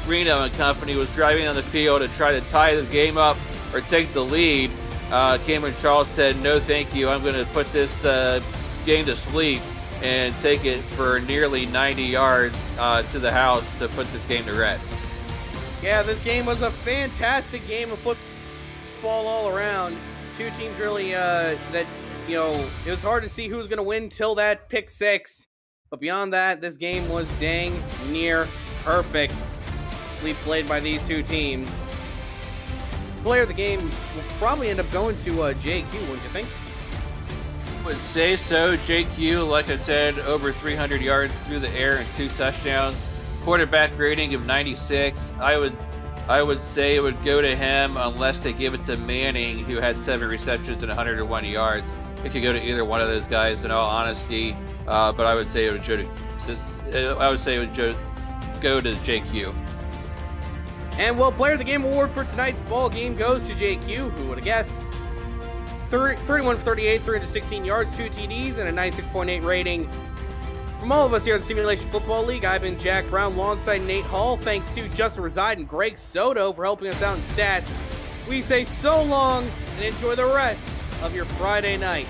Reno and company was driving on the field to try to tie the game up or take the lead. Cameron Shaw said, "No, thank you. I'm going to put this game to sleep," and take it for nearly 90 yards to the house to put this game to rest. Yeah, this game was a fantastic game of football all around. Two teams really it was hard to see who was going to win till that pick 6. But beyond that, this game was dang near perfectly played by these two teams. Player of the game will probably end up going to JQ, wouldn't you think? I would say so. JQ, like I said, over 300 yards through the air and 2 touchdowns. Quarterback rating of 96. I would say it would go to him unless they give it to Manning, who had 7 receptions and 101 yards. It could go to either one of those guys, in all honesty. But I would say it would go to JQ. And well, Player of the Game award for tonight's ball game goes to JQ. Who would have guessed? 31 for 38, 316 yards, 2 TDs, and a 96.8 rating. From all of us here at the Simulation Football League, I've been Jack Brown alongside Nate Hall. Thanks to Justin Reside and Greg Soto for helping us out in stats. We say so long and enjoy the rest of your Friday night.